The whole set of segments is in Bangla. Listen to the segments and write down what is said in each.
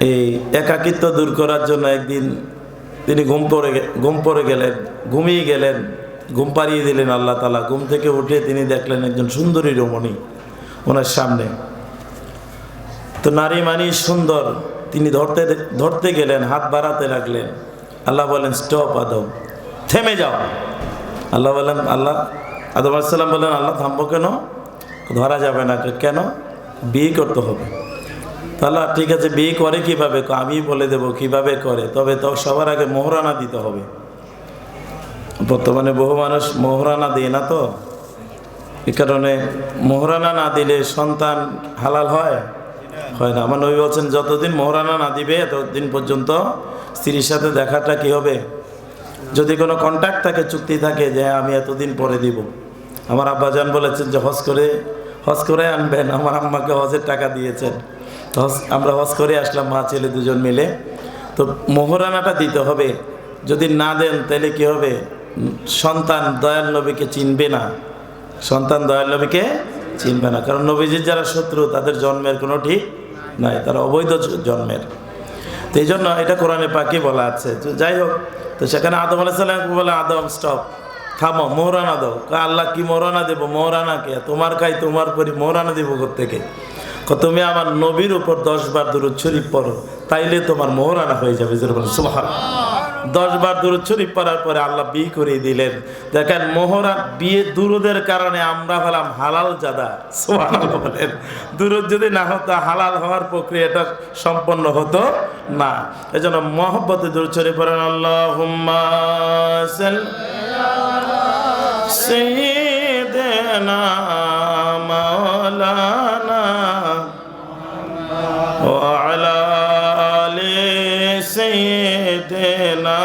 এই একাকিত্ব দূর করার জন্য একদিন তিনি ঘুম পড়ে গেলেন, ঘুমিয়ে গেলেন, ঘুম পাড়িয়ে দিলেন আল্লাহ তাআলা। ঘুম থেকে উঠে তিনি দেখলেন একজন সুন্দরী রমণী ওনার সামনে। তো নারী মানি সুন্দর, তিনি ধরতে গেলেন, হাত বাড়াতে লাগলেন। আল্লাহ বলেন স্টপ আদম, থেমে যাও। আদম আলাইহিস সালাম বলেন আল্লাহ থামবো কেন? ধরা যাবে না। কেন? বিয়ে করতে হবে। তাহলে ঠিক আছে, বিয়ে করে কিভাবে? আমি বলে দেব কিভাবে করে, তবে তো সবার আগে মোহরানা দিতে হবে। বর্তমানে বহু মানুষ মোহরানা দেয় না, তো এই কারণে মোহরানা না দিলে সন্তান হালাল হয় না। আমার নবী বলছেন যতদিন মোহরানা না দিবে ততদিন পর্যন্ত স্ত্রীর সাথে দেখাটা কি হবে? যদি কোনো কন্ট্যাক্ট থাকে, চুক্তি থাকে যে আমি এতদিন পরে দিব। আমার আব্বাজান বলেছেন যে হজ করে আনবেন। আমার আম্মাকে হজের টাকা দিয়েছেন, তো আমরা হজ করে আসলাম মা ছেলে দুজন মিলে। তো মোহরানাটা দিতে হবে। যদি না দেন তাহলে কি হবে? সন্তান দয়াল নবীকে চিনবে না, কারণ নবীজির যারা শত্রু তাদের জন্মের কোনো ঠিক নাই, তারা অবৈধ জন্মের। তো এই জন্য এটা কোরআনে পাকে বলা আছে। তো যাই হোক, তো সেখানে আদম আলাইহিস সালাম বলে আদম স্টপ, থামো, মোহরানা দাও। আল্লাহ কি মোহরানা দেবো? মোহরানা কে? তোমার তোমার পরি মোহরানা দেবো কোত্থেকে? তুমি আমার নবীর উপর 10 বার দুরূদ শরীফ পড়ো, তাইলে তোমার মোহরানা হয়ে যাবে। সুবহানাল্লাহ। 10 বার দুরূদ শরীফ পড়ার পরে আল্লাহ বিয়ে করে দিলেন। দেখেন, মোহরানা বিয়ে দুরূদের কারণে আমরা হলাম হালাল জাদা। সুবহানাল্লাহ বলেন। দুরূদ যদি না হতো হালাল হওয়ার প্রক্রিয়াটা সম্পন্ন হতো না। এজন্য মহব্বতে দুরূদ শরীফ পড়েন। আল্লাহুম্মা সাল্লি আলা সাইয়্যিদিনা মাওলানা ওয়া আলা আলি সাইয়্যিদিনা।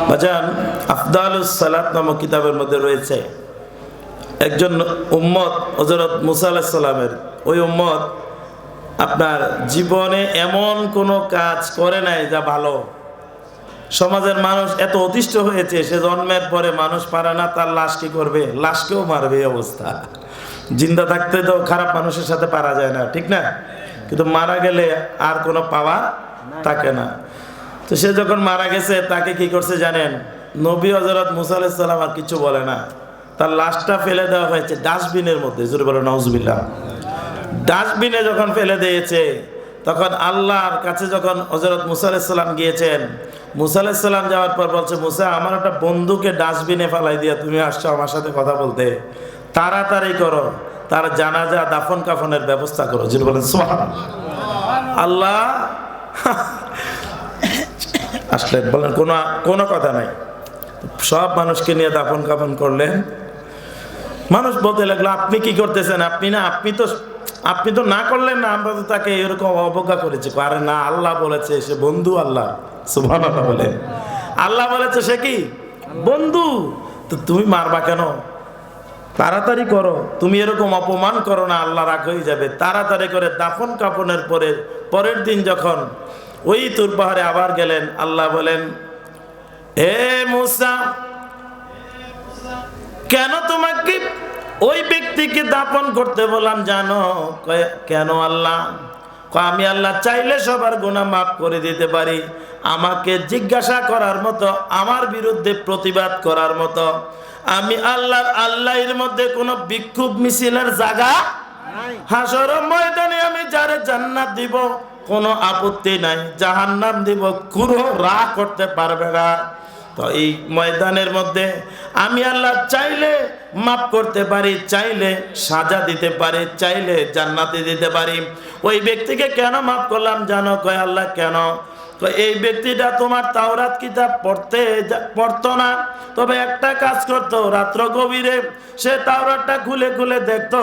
বাজান, আফদালুস সালাত নামক কিতাবের মধ্যে রয়েছে একজন উম্মত হযরত মুসা আলাইহিস সালামের। ওই উম্মত আপনার জীবনে এমন কোনো কাজ করে নাই যা ভালো। সমাজের মানুষ এত অতিষ্ঠ হয়েছে, সে জন্মের পরে মানুষ পারে না, তার লাশ কি করবে? লাশকেও মারবে এই অবস্থা। জিন্দা থাকতে তো খারাপ মানুষের সাথে পারা যায় না, ঠিক না? কিন্তু মারা গেলে আর কোনো পাওয়া থাকে না। তো সে যখন মারা গেছে, তাকে কি করছে জানেন? নবী হযরত মুসা আলাইহিস সালাম আর কিছু বলে না, তার লাশটা ফেলে দেওয়া হয়েছে ডাস্টবিনের মধ্যে। জোরে বলে নাউজুবিল্লাহ। ডাস্টবিনে যখন ফেলে দিয়েছে, তখন আল্লাহর কাছে যখন হযরত মুসা আলাইহিস সালাম গিয়েছেন, মুসা আলাইহিস সালাম যাওয়ার পর বলছে, মুসা, আমার একটা বন্ধুকে ডাস্টবিনে ফেলাই দিয়া তুমি আসছো আমার সাথে কথা বলতে, তাড়াতাড়ি করো, তার জানাজা দাফন কাফনের ব্যবস্থা করো। যিনি বলেন সুবহানাল্লাহ। আল্লাহ আসলে বলেন কোনো কথা নাই, সব মানুষকে নিয়ে দাফন কাফন করলেন। মানুষ বলতে লাগলো, আপনি কি করতেছেন? আপনি তো না করলেন না, আমরা তো তাকে এরকম অবজ্ঞা করেছি। আরে না, আল্লাহ বলেছে সে বন্ধু। আল্লাহ সুবহানাল্লাহ বলে, আল্লাহ বলেছে সে কি বন্ধু। তো তুমি মারবা কেন? তাড়াতাড়ি করো, তুমি এরকম অপমান করো না, আল্লাহ রাগ হয়ে যাবে। তাড়াতাড়ি করে দাফন কাফনের পরের দিন যখন ওই তুর পাহাড়ে আবার গেলেন, আল্লাহ বলেন, হে মুসা, কেন তোমাকে ওই ব্যক্তিকে দাফন করতে বললাম জানো? কেন আল্লাহ? আমি আল্লাহ চাইলে সবার গুনাহ মাফ করে দিতে পারি। আমাকে জিজ্ঞাসা করার মতো, আমার বিরুদ্ধে প্রতিবাদ করার মতো আমি আল্লাহর মধ্যে কোনো বিক্ষোভ মিছিলের জায়গা নাই। হাসর ময়দানে আমি যারে জান্নাত দিব কোনো আপত্তি নাই, জাহান্নাম দিব কোনো রাগ করতে পারবে না। তো এই ময়দানের মধ্যে আমি আল্লাহ চাইলে মাফ করতে পারি, চাইলে সাজা দিতে পারি, চাইলে জান্নাতে দিতে পারি। ওই ব্যক্তিকে কেন মাফ করলাম জানো? কয় আল্লাহ কেন? এই ব্যক্তিটা তোমার তাওরাত কিতাব পড়তো না, তবে একটা কাজ করতো, রাত্র গভীরে সে তাওরাতটা খুলে খুলে দেখতো।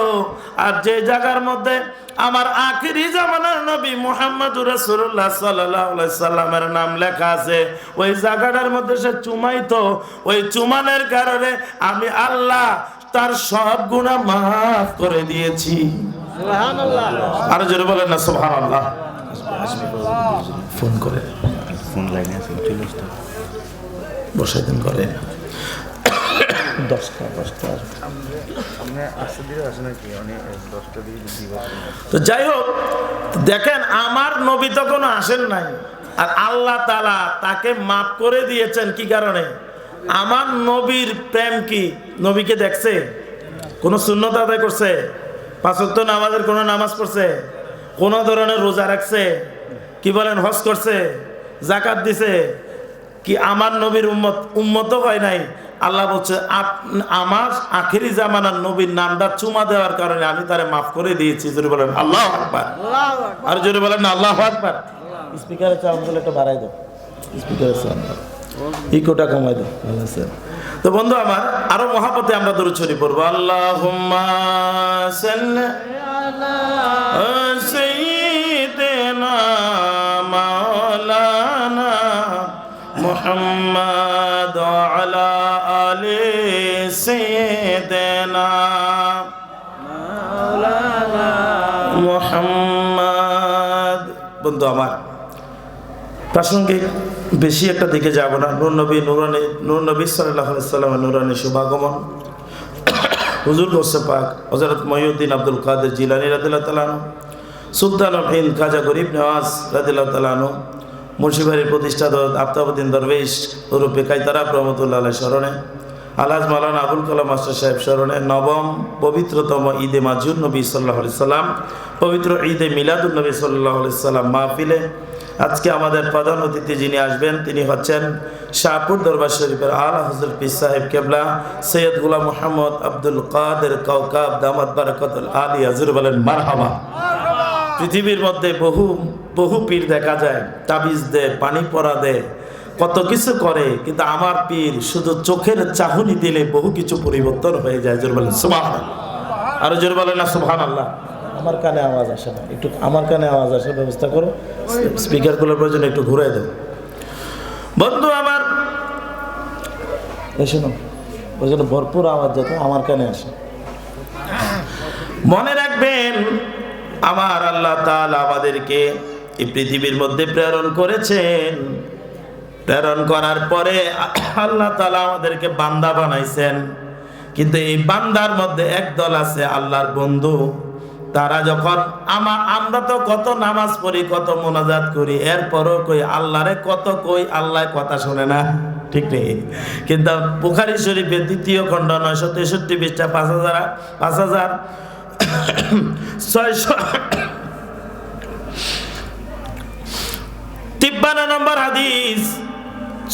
আর যে জায়গার মধ্যে আমার আখিরি জামানার নবী মুহাম্মদুর রাসূলুল্লাহ সাল্লাল্লাহু আলাইহি সাল্লামের নাম লেখা আছে, ওই জায়গাটার মধ্যে সে চুমাইতো। ওই চুমানের কারণে আমি আল্লাহ তার সব গুনাহ মাফ করে দিয়েছি। সুবহানাল্লাহ। আর জোরে বলেন না সুবহানাল্লাহ। ফোন করে, ফোন লাইনে আছে, চলে আসতে বসাই দেন করে। 10টা আসবে। তো যাই হোক, দেখেন আমার নবী তো কোনো আসেন নাই, আর আল্লাহ তাআলা তাকে মাফ করে দিয়েছেন কি কারণে? আমার নবীর প্রেম কি? নবীকে দেখছে? কোন সুন্নত আদায় করছে? 5 ওয়াক্ত নামাজের কোন নামাজ পড়ছে? কোন ধরনের রোজা রাখছে? কি বলেন, হজ করছে, যাকাত দিছে? কি আমার নবীর উম্মত হয় নাই? আল্লাহ বলছে আমার আখেরি জামানার নবীর নামটা চুমা দেওয়ার কারণে আমি তারে মাফ করে দিয়েছি। জোরে বলেন আল্লাহু আকবার। আর জোরে বলেন না আল্লাহু আকবার। স্পিকারের সাউন্ডগুলো একটু বাড়াই দাও, স্পিকারের সাউন্ড ইকোটা কমাই দাও। ভালো আছে? তো বন্ধু আমার, আরো মহাব্বতে আমরা দরুদ শরীফ পড়বো। আল্লাহুম্মা সাল্লি আলা সাইয়্যিদিনা মাওলানা মুহাম্মাদ ওয়া আলা আলি সাইয়্যিদিনা মাওলানা মুহাম্মাদ। বন্ধু আমার, প্রাসঙ্গিক বেশি একটা দিকে যাব না। নূর নবী সাল্লাল্লাহু আলাইহি সাল্লামের নূরানি শুভাগমন, হুজুর গোসে পাক হযরত মহিউদ্দিন আব্দুল কাদের জিলানী রাদিয়াল্লাহু তাআলা আনহু, সুলতানুল হিন্দ খাজা গরিব নওয়াজ রাদিয়াল্লাহু তাআলা আনহু, মুন্সিবাড়ির প্রতিষ্ঠাতা আফতাবউদ্দিন দরবেশ ওরফে কায়তারা রহমাতুল্লাহ আলাইহি স্মরণে, আলহাজ মাওলানা আবুল কালাম মাস্টার সাহেব স্মরণে নবম পবিত্রতম ঈদে মাজিউন নবী সাল্লাল্লাহু আলাইহি সাল্লাম, পবিত্র ঈদে মিলাদুন নবী সাল্লাল্লাহু আলাইহি সাল্লাম মাহফিলে আজকে আমাদের প্রধান অতিথি যিনি আসবেন তিনি হচ্ছেন শাহপুর দরবার শরীফের আলা হযরত পীর সাহেব কেবলা সৈয়দ গোলাম মোহাম্মদ আব্দুল কাদের কাওকাব দামাত বারাকাতুল আলিয়া। জোরে বলেন মারহাবা। পৃথিবীর মধ্যে বহু পীর দেখা যায়, তাবিজ দেয়, পানি পরা দেয়, কত কিছু করে, কিন্তু আমার পীর শুধু চোখের চাহনি দিলে বহু কিছু পরিবর্তন হয়ে যায়। জোরে বলেন সুবহানাল্লাহ। আরো জোরে বলেন না সুবহানাল্লাহ। আমার কানে আওয়াজ আসে না, একটু আমার কানে আওয়াজ আসার ব্যবস্থা করো, স্পিকারগুলোর প্রয়োজন একটু ঘুরাই দেব। বন্ধু আমার, শোনো, ওই জন্য ভরপুর আওয়াজ যাতে আমার কানে আসে। মনে রাখবেন, আমার আল্লাহ তাআলা আমাদেরকে এই পৃথিবীর মধ্যে প্রেরণ করেছেন। প্রেরণ করার পরে আল্লাহ তাআলা আমাদেরকে বান্দা বানাইছেন, কিন্তু এই বান্দার মধ্যে একদল আছে আল্লাহর বন্ধু। তারা যখন আমরা তো কত নামাজ পড়ি, কত মোনাজাত করি, এরপরও কই আল্লাহরে কত কই, আল্লাহ কথা শোনে না, ঠিক নেই। কিন্তু বুখারী শরীফের 2য় খণ্ড 963 পৃষ্ঠা 5653 নম্বর হাদিস,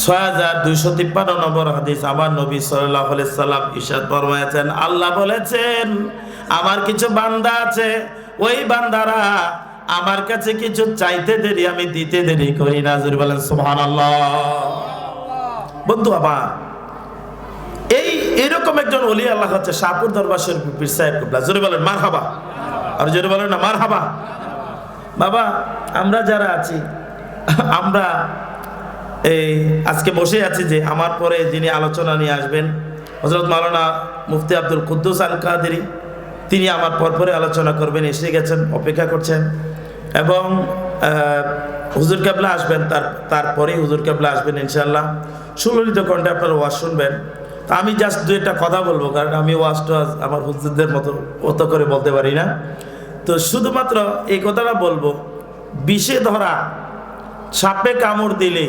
6253 নম্বর হাদিস, আমার নবী সাল্লাল্লাহু আলাইহি সাল্লাম ইরশাদ ফরমায়েছেন, আল্লাহ বলেছেন আমার কিছু বান্দা আছে, ওই বান্দারা আমার কাছে কিছু চাইতে দেরি, আমি দিতে দেরি করি না। জোরে বলেন সুবহানাল্লাহ। বন্ধু আমার, এরকম একজন ওলি আল্লাহ হচ্ছে শাহপুর দরবার শরীফ পীর সাহেব কেবলা। জোরে বলেন মারহাবা। আর জোরে বলেন না মারহাবা। বাবা, আমরা যারা আছি, আমরা এই আজকে বসে আছি যে আমার পরে যিনি আলোচনা নিয়ে আসবেন হযরত মাওলানা মুফতি আব্দুল কুদ্দুস আল কাদেরী, তিনি আমার পরপরে আলোচনা করবেন, এসে গেছেন, অপেক্ষা করছেন। এবং হুজুর কেবলা আসবেন, তারপরেই হুজুর কেবলা আসবেন ইনশাআল্লাহ। সুললিত কণ্ঠে আপনারা ওয়াজ শুনবেন। তা আমি জাস্ট 2টা কথা বলবো, কারণ আমি ওয়াজটা আমার হুজুরদের মতো অত করে বলতে পারি না। তো শুধুমাত্র এই কথাটা বলবো, বিষে ধরা সাপে কামড় দিলে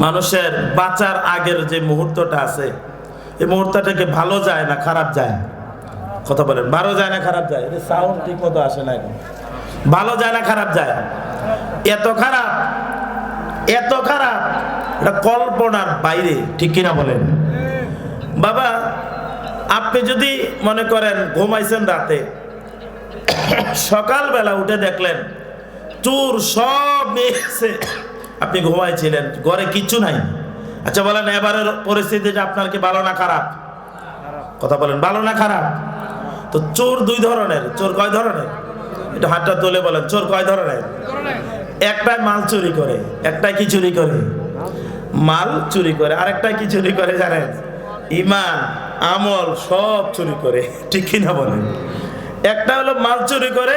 মানুষের বাঁচার আগের যে মুহূর্তটা আছে, এই মুহূর্তটাকে ভালো যায় না খারাপ যায়? কথা বলেন, ভালো যায় না খারাপ যায়? সাউন্ড ঠিক মতো আসে না এখন। ভালো যায় না খারাপ যায়? এত খারাপ, এত খারাপ, এটা কল্পনার বাইরে, ঠিক কিনা বলেন? বাবা, আপনি যদি মনে করেন ঘুমাইছেন রাতে, সকালবেলা উঠে দেখলেন চোর সব নিয়েছে, আপনি ঘুমাইছিলেন, ঘরে কিচ্ছু নাই। আচ্ছা বলেন, এবারের পরিস্থিতিটা আপনার কি ভালো না খারাপ? কথা বলেন, ভালো না খারাপ? তো চোর 2 ধরনের। চোর কয় ধরনের? একটু হাতটা তুলে বলেন, চোর কয় ধরনের? একটা মাল চুরি করে, একটা কি চুরি করে? মাল চুরি করে। আরেকটা কি চুরি করে জানেন? ঈমান, আমল সব চুরি করে, ঠিক কিনা বলেন? একটা হলো মাল চুরি করে,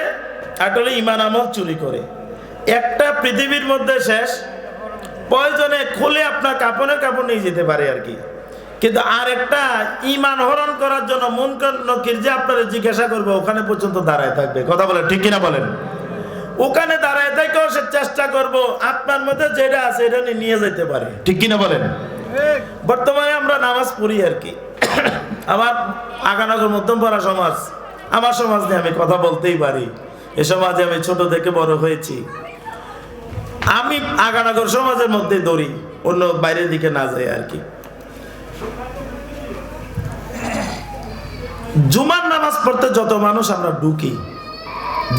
একটা হলো ঈমান আমল চুরি করে। একটা পৃথিবীর মধ্যে শেষ, প্রয়োজনে খুলে আপনার কাপড়ের কাপড় নিয়ে যেতে পারে আর কি। কিন্তু আরেকটা ঈমান হরণ করার জন্য মুনকার নকির যে আপনারা জিজ্ঞাসা করবে ওখানে পর্যন্ত দাঁড়ায় থাকবে। কথা বলেন ঠিক কিনা বলেন? ওখানে দাঁড়ায় থেকেও সে চেষ্টা করব আপনার মধ্যে যেটা আছে এটা নিয়ে যেতে পারে। ঠিক কিনা বলেন? বর্তমানে আমরা নামাজ পড়ি আর কি। আমার আগানগর মধ্যমপাড়া সমাজ, আমার সমাজ নিয়ে আমি কথা বলতেই পারি। এ সমাজে আমি ছোট থেকে বড় হয়েছি। আমি আগানগর সমাজের মধ্যে দৌড়ি, অন্য বাইরের দিকে না যাই আর কি। জুমার নামাজ পড়তে যত মানুষ আমরা ঢুকি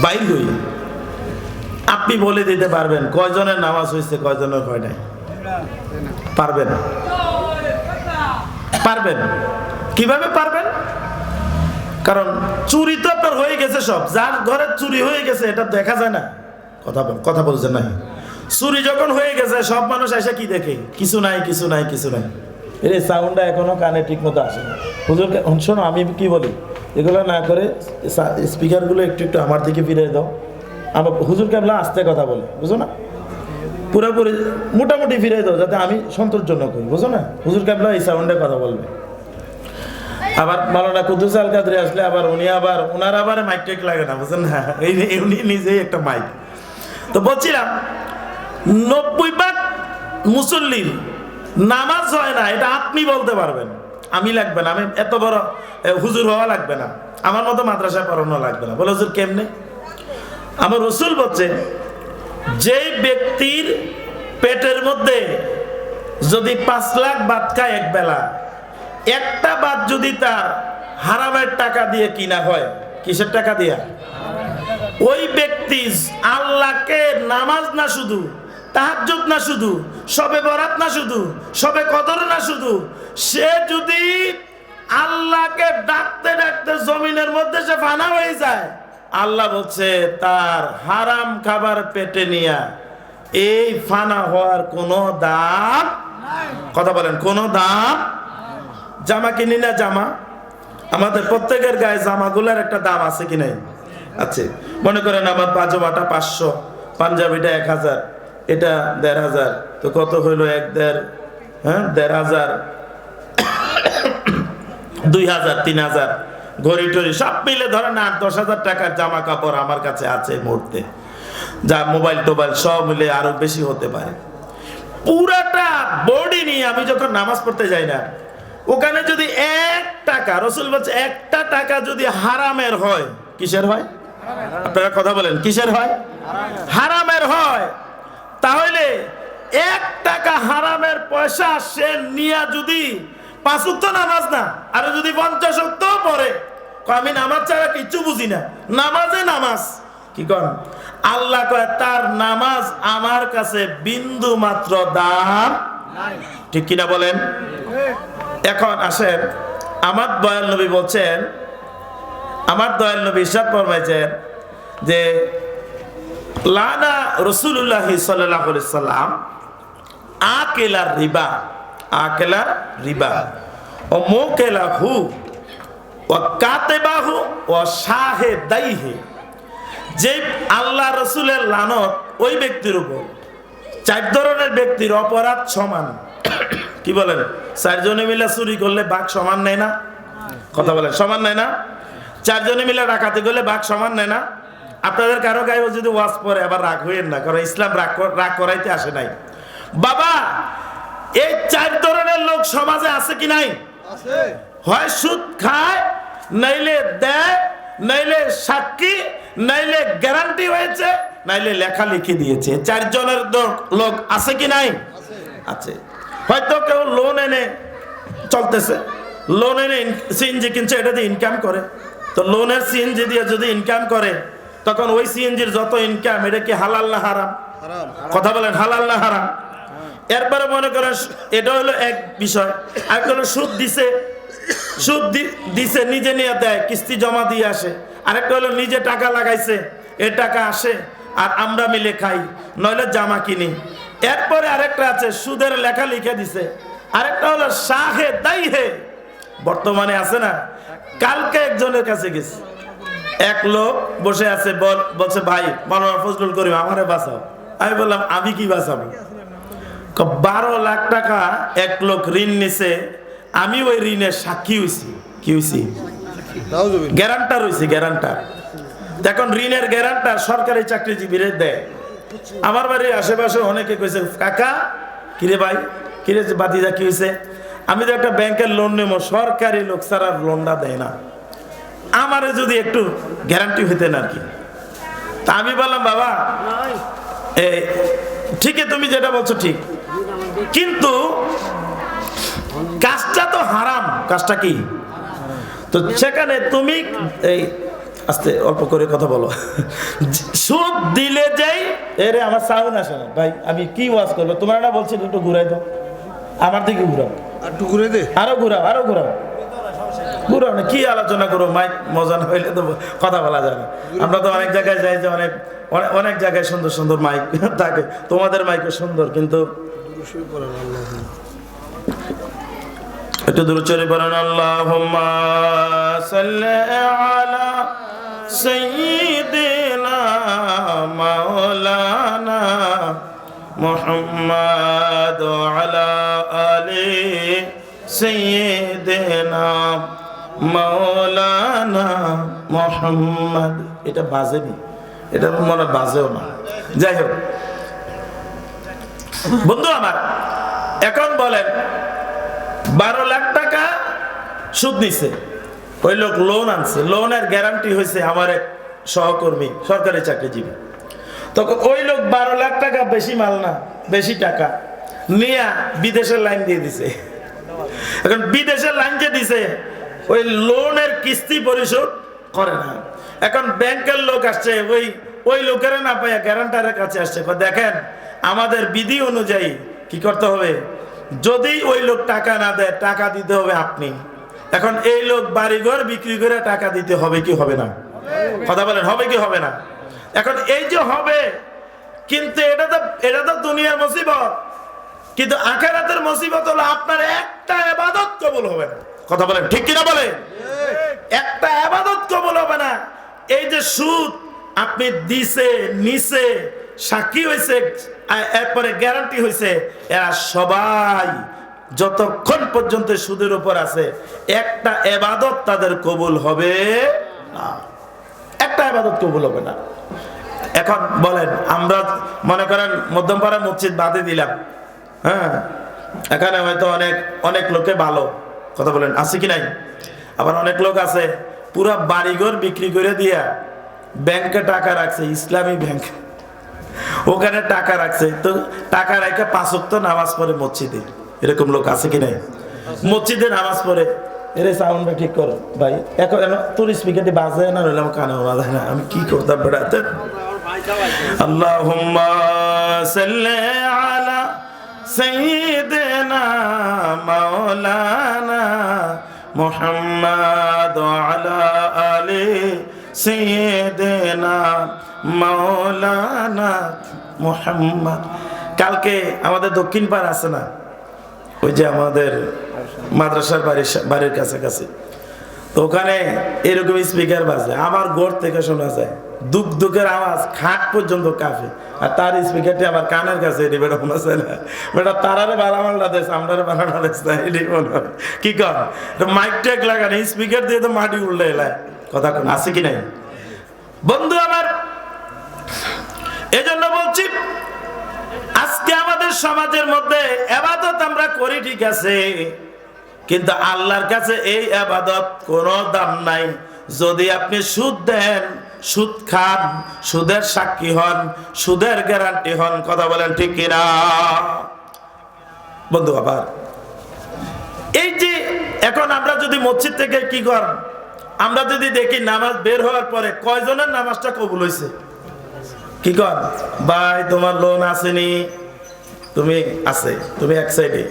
বাইর হই, আপনি বলে দিতে পারবেন কয়জনের নামাজ হয়েছে কয়জনের হয় নাই? পারবেন? পারবেন? কিভাবে পারবেন? কারণ চুরি তো আপনার হয়ে গেছে সব। যার ঘরে চুরি হয়ে গেছে এটা দেখা যায় না। কথা বলছেন না? চুরি যখন হয়ে গেছে সব মানুষ এসে কি দেখে? কিছু নাই, কিছু নাই, কিছু নাই। এর সাউন্ডটা এখনো কানে ঠিক মতো আসে না। হুজুর শোনো, আমি কি বলি, এগুলো না করে স্পিকারগুলো একটু একটু আমার দিকে ফিরে দাও। আমার হুজুর কেবলা আস্তে কথা বলে, বুঝো না? পুরোপুরি মোটামুটি ফিরে দাও যাতে আমি সন্তোষজনক হই, বুঝো না? হুজুর কেবলা এই সাউন্ডে কথা বলবে। আবার মাওলানা কুদ্দুস আল কাদরি আসলে আবার ওনার আবার মাইক টেক লাগে না, বুঝছেন না? উনি নিজেই একটা মাইক। তো বলছিলাম 90% মুসল্লির নামাজ হয় না, এটা আপনি বলতে পারবেন। আমি লাগবে না, আমি এত বড় হুজুর হওয়া লাগবে না, আমার মতো মাদ্রাসায় পড়ানো লাগবে না। বলে হুজুর কেমনে? আমার রাসূল বলছে, যেই ব্যক্তির পেটের মধ্যে যদি 5 লাখ ভাত খায় এক বেলা, একটা ভাত যদি তার হারামের টাকা দিয়ে কিনা হয়, কিসের টাকা দিয়া? ওই ব্যক্তি আল্লাহকে নামাজ না শুধু, তাহাজ্জুদ না শুধু, শবে বরাত না শুধু, শবে কদর না শুধু, সে যদি আল্লাহকে ডাকতে ডাকতে জমিনের মধ্যে সে ফানা হয়ে যায়, আল্লাহ বলছে তার হারাম খাবার পেটে নিয়া এই ফানা হওয়ার কোনো দাম, কথা বলেন, কোনো দাম। জামা কিনি না, জামা আমাদের প্রত্যেকের গায়ে জামাগুলোর একটা দাম আছে কি নাই? আছে। মনে করেন আমার পাজামাটা 500, পাঞ্জাবিটা 1000, এটা 1500, তো কত হইলো? 1500, 2000, 3000, ঘড়ি টড়ি সব মিলে ধরেন 8-10 হাজার টাকার জামা কাপড় আমার কাছে আছে মুহূর্তে, যা মোবাইল টোবাইল সব মিলে আরো বেশি হতে পারে। পুরাটা বডি নিয়ে আমি যখন নামাজ পড়তে যাই না, ওখানে যদি 1 টাকা, রাসূল বলছে 1টা টাকা যদি হারামের হয়, কিসের হয়? আপনারা কথা বলেন, কিসের হয়? হারামের হয়। তাহলে 1 টাকা হারামের পয়সা সে নিয়ে যদি 5 ওয়াক্ত নামাজ না, আর যদি 50 ওয়াক্ত পড়ে, আমি নামাজ ছাড়া কিচ্ছু বুঝি না, নামাজে নামাজ, কি কন? আল্লাহ কয় তার নামাজ আমার কাছে বিন্দু মাত্র দাম নাই। ঠিক কিনা বলেন? এখন আসেন, আমার দয়াল নবী বলছেন, আমার দয়াল নবী ইরশাদ ফরমাইছেন যে লানা রাসূলুল্লাহ সাল্লাল্লাহু আলাইহি সাল্লাম আকেলার রিবা, আকেলার রিবা ও মুকেলাহু ওয়া কাতিবাহু ওয়া শাহিদাইহি। যে আল্লাহ রাসূলের লানত ওই ব্যক্তির উপর। 4 ধরনের ব্যক্তির অপরাধ সমান। কি বলেন? 4 জনে মিলে চুরি করলে ভাগ সমান নেয় না? কথা বলেন, সমান নেয় না? 4 জনে মিলে ডাকাতি করলে ভাগ সমান নেয় না? আপনাদের কারো গায়ে যদি ওয়াজ পড়ে আবার রাগ হইেন না, কারণ ইসলাম রাগ করাইতে আসে নাই। বাবা, এই 4 ধরনের লোক সমাজে আছে কি নাই? আছে। হয় সুদ খায়, নাইলে দেয়, নাইলে সাক্ষী, নাইলে গ্যারান্টি হয়েছে, নাইলে লেখালেখি দিয়েছে। 4 জনের লোক আছে কি নাই? আছে। হয়তো কেউ লোন এনে চলতেছে, লোন এনে সিএনজি কিনছে, এটা দিয়ে ইনকাম করে। তো লোনের সিএনজি দিয়ে যদি ইনকাম করে, তখন ওই সিএনজির যত ইনকাম, এটা কি হালাল না হারাম? কথা বলেন, হালাল না হারাম? এরপরে মনে করেন এটা হলো এক বিষয়। আর কোনো সুদ দিছে, সুদ দিছে নিজে নিয়ে দেয়, কিস্তি জমা দিয়ে আসে। আরেকটা হলো নিজে টাকা লাগাইছে, এ টাকা আসে আর আমরা মিলে খাই, নইলে জামা কিনি। এরপরে আরেকটা আছে সুদের লেখা লিখে দিছে। আরেকটা হলো শাহে দাইহে, বর্তমানে আছে না। কালকে একজনের কাছে গেছে, এক লোক বসে আছে, বলছে ভাই মাওলানা ফজলুল করিম আমারে বাঁচাও। আমি বললাম আমি কি বাঁচাবো? 12 লাখ টাকা এক লোক ঋণ নিছে, আমি ওই ঋণের সাক্ষী হইছি। কি হইছি? গ্যারান্টার হইছি, গ্যারান্টার। এখন ঋণের গ্যারান্টার সরকারি চাকরিজীবীরা দেয়। আমার বাড়ির আশেপাশে অনেকে কইছে, কাকা কিরে ভাই, কিরে বাতিজা কি হয়েছে? আমি তো একটা ব্যাংকের লোন নেব, সরকারি লোক ছাড়া লোনটা দেয় না, আমারে যদি একটু গ্যারান্টি হইতেন আর কি। তা আমি বললাম, বাবা ঠিক তুমি যেটা বলছো ঠিক, কিন্তু কাজটা তো হারাম। কাজটা কি? তো সেখানে তুমি এই আস্তে অল্প করে কথা বলো, সুদ দিলে যাই এরে আমার সাউন্ড আসে না ভাই, আমি কি ওয়াজ করবো? তোমার না বলছি একটু ঘুরাই দাও, আমার দিকে ঘুরাও, একটু ঘুরে দে, আরো ঘুরাও, আরো ঘুরাও, ঘুরাও না। কি আলোচনা করো? মাইক মজা না হইলে তো কথা বলা যায় না। আমরা তো অনেক জায়গায় যাই যে অনেক অনেক জায়গায় সুন্দর সুন্দর মাইক থাকে, তোমাদের মাইকও সুন্দর, কিন্তু একটু দূর চলে পড়েন। আল্লাহুম্মা সাল্লি আলা সাইয়্যিদিনা মাওলানা মুহাম্মাদ ওয়া আলা আলি সাইয়্যিদিনা মাওলানা মুহাম্মাদ। এটা বাজেনি, এটা মনে বাজেও না। যাই হোক বন্ধু আমার, এখন বলেন 12 লাখ টাকা সুদ নিছে, ওই লোক লোন আনছে, লোনের গ্যারান্টি হয়েছে আমার এক সহকর্মী সরকারি চাকরিজীবী। তখন ওই লোক 12 লাখ টাকা বেশি মাল না, বেশি টাকা নিয়ে বিদেশের লাইন দিয়ে দিছে। এখন বিদেশের লাইন যে দিছে, ওই লোনের কিস্তি পরিশোধ করে না। এখন ব্যাংকের লোক আসছে, ওই লোকের না পাইয়া গ্যারান্টারের কাছে আসছে, দেখেন আমাদের বিধি অনুযায়ী কি করতে হবে, যদি ওই লোক টাকা না দেয় টাকা দিতে হবে আপনি। এখন এই লোক বাড়িঘর বিক্রি করে টাকা দিতে হবে কি হবে না? কথা বলেন, হবে কি হবে না? এখন এই যে হবে, কিন্তু এটা তো দুনিয়ার মুসিবত, কিন্তু আখিরাতের মুসিবত হলো আপনার একটা ইবাদত কবুল হবে না। কথা বলেন ঠিক কিনা বলেন? একটা ইবাদত কবুল হবে না। এই যে সুদ আপনি দিছে, নিছে, সাক্ষী হয়েছে, এরপরে গ্যারান্টি হয়েছে, এরা সবাই যতক্ষণ পর্যন্ত সুদের উপর আছে একটা ইবাদত তাদের কবুল হবে না, একটা ইবাদত কবুল হবে না। এখন বলেন, আমরা মনে করেন মধ্যমপাড়া মসজিদ বাদে দিলাম, হ্যাঁ, এখানে হয়তো অনেক লোকে ভালো, কথা বলেন আছে কি নাই? আবার অনেক লোক আছে পুরা বাড়িঘর বিক্রি করে দিয়া ব্যাংকে টাকা রাখছে, ইসলামী ব্যাংক, ওখানে টাকা রাখছে, তো টাকা রেখে 5 ওয়াক্ত নামাজ পড়ে মসজিদে। এরকম লোক আছে কি নাই? মসজিদে নামাজ পড়ে, এর সাউন্ডটা ঠিক করো ভাই, এখন তোর স্পিকারটি বাজে না, নইলে আমার কানে বাজে না, আমি কি করতাম বেড়াতে। আল্লাহুম্মা সাল্লি আলা সাইয়্যিদিনা মাওলানা মুহাম্মাদ ওয়া আলা আলি সাইয়্যিদিনা মাওলানা মুহাম্মাদ। কালকে আমাদের দক্ষিণ পাড় আছে না, ওই যে আমাদের মাদ্রাসার বাড়ির কাছাকাছি, তো ওখানে এরকম স্পিকার বাজে, আমার ঘর থেকে শোনা যায় দুঃখ দুঃখের আওয়াজ, খাট পর্যন্ত কাঁপে, আর তার স্পিকারটি আমার কানের কাছে, এটি বেটা শোনা যায় না, বেটা তারারে বালামালটা দেশ, আমরারে বালাটা দেশ না, এটি মনে হয় কি কর মাইক ট্যাগ লাগানো, স্পিকার দিয়ে তো মাটি উল্টে এলায়, কথা কোন আছে কি নাই বন্ধু আমার? এজন্য বলছি, আজকে আমাদের সমাজের মধ্যে ইবাদত আমরা করি ঠিক আছে, কিন্তু আল্লাহর কাছে এই ইবাদত কোনো দাম নাই। যদি আপনি সুদ দেন, সুদ খান, সুদের সাক্ষী হন, সুদের গ্যারান্টি হন, কথা বলেন ঠিক কিনা বন্ধু? আবার এই যে এখন আমরা যদি মসজিদ থেকে কি কর, আমরা যদি দেখি নামাজ বের হওয়ার পরে কয়জনের নামাজটা কবুল হয়েছে, কি কর ভাই তোমার লোন আসেনি, তুমি আছে, তুমি এক সাইডে,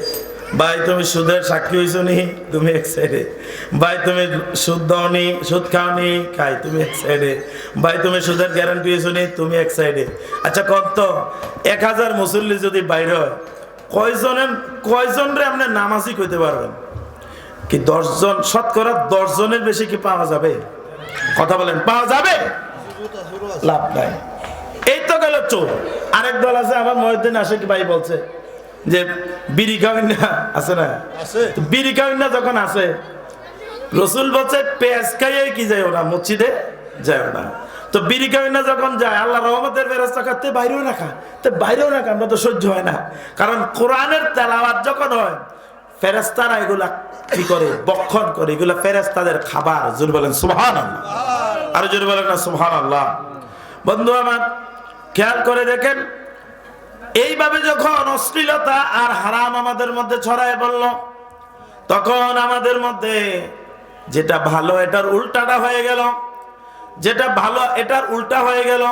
ভাই তুমি সুদের সাক্ষী হয়েছো নি, তুমি এক সাইডে, ভাই তুমি সুদ দাওনি, সুদ খাওনি, খাই, তুমি এক সাইডে, ভাই তুমি সুদের গ্যারান্টি হয়েছো নি, তুমি এক সাইডে। আচ্ছা কত 1000 মুসল্লি যদি বাইরে হয়, কয়জন রে আপনি নামাজই কইতে পারবেন? কি 10 জন, শতকরা 10 জনের বেশি কি পাওয়া যাবে? কথা বলেন, পাওয়া যাবে? লাভ নাই। এই তো গেল চোর। আরেক দল আছে, আমার মহিউদ্দিন আশিক ভাই বলছে, যে বিড়ি খাওয়াই না আছে না, বিড়ি খাওয়াই না যখন আছে, রসুল বলছে পেঁয়াজ খাইয়ে কি যায় ওরা মসজিদে যায় না। তো বিড়ি খাওয়াই না যখন যায়, আল্লাহ রহমতের ফেরেশতা করতে বাইরেও রাখা, তো বাইরেও রাখা, আমরা তো সহ্য হয় না। কারণ কোরআনের তেলাওয়াত যখন হয়, ফেরেশতারা এগুলা কি করে, বক্ষণ করে, এগুলা ফেরেশতাদের খাবার। জোরে বলেন সুবহানাল্লাহ, আর জোরে বলেন না সুবহানাল্লাহ। বন্ধু আমার খেয়াল করে দেখেন, এইভাবে যখন অশ্লীলতা আর হারাম আমাদের মধ্যে ছড়ায় পড়ল, তখন আমাদের মধ্যে যেটা ভালো এটার উল্টাটা হয়ে গেল, যেটা ভালো এটার উল্টা হয়ে গেল।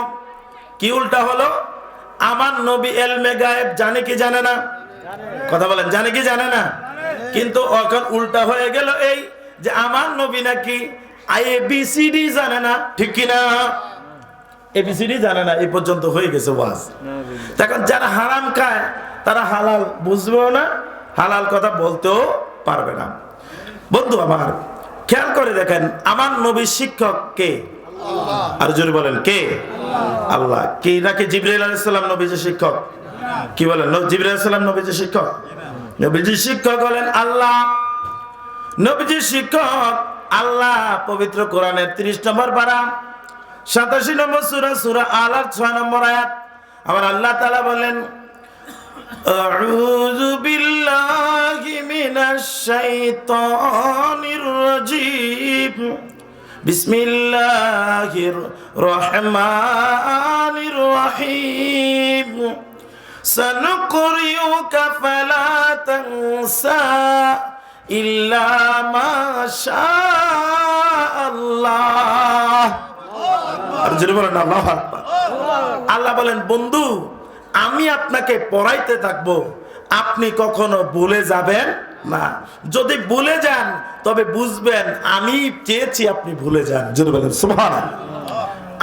কি উল্টা হলো? আমার নবী এলমে গায়েব জানে কি জানে না? কথা বলেন, জানে কি জানে না? কিন্তু এখন উল্টা হয়ে গেল এই যে আমার নবী নাকি ABCD জানে না, ঠিক কিনা? ABCD জানে না, এই পর্যন্ত হয়ে গেছে ওয়াজ। এখন যারা হারাম খায় তারা হালাল বুঝবেও না, হালাল কথা বলতেও পারবে না। বন্ধু আমার খেয়াল করে দেখেন, আমার নবীর শিক্ষক কে? আর জোরে বলেন কে? আল্লাহ। কি নাকি জিবরাইল আলাইহিস সালাম নবীর শিক্ষক? কি বলেন, জিবরাইল আলাইহিস সালাম নবীর শিক্ষক? নবীর শিক্ষক হলেন আল্লাহ। নবীর শিক্ষক আল্লাহ। পবিত্র কোরআনের 30 নম্বর পারা 87 নম্বর সূরা, সূরা আল-আলার 6 নম্বর আয়াত, আমার আল্লাহ তাআলা বলেন, আউযু বিল্লাহি মিনাশ শাইতানির রাজীম, বিসমিল্লাহির রহমানির রহিম, সানুকরিউকা ফালা তানসা ইল্লা মা শাআল্লাহ। আর জোরে বলেন আল্লাহু আকবার। আল্লাহ বলেন, বন্ধু আমি আপনাকে পড়াইতে থাকবো, আপনি কখনো ভুলে যাবেন না। যদি ভুলে যান তবে বুঝবেন আমি চেয়েছি আপনি ভুলে যান। জোরে বলেন সুবহানাল্লাহ।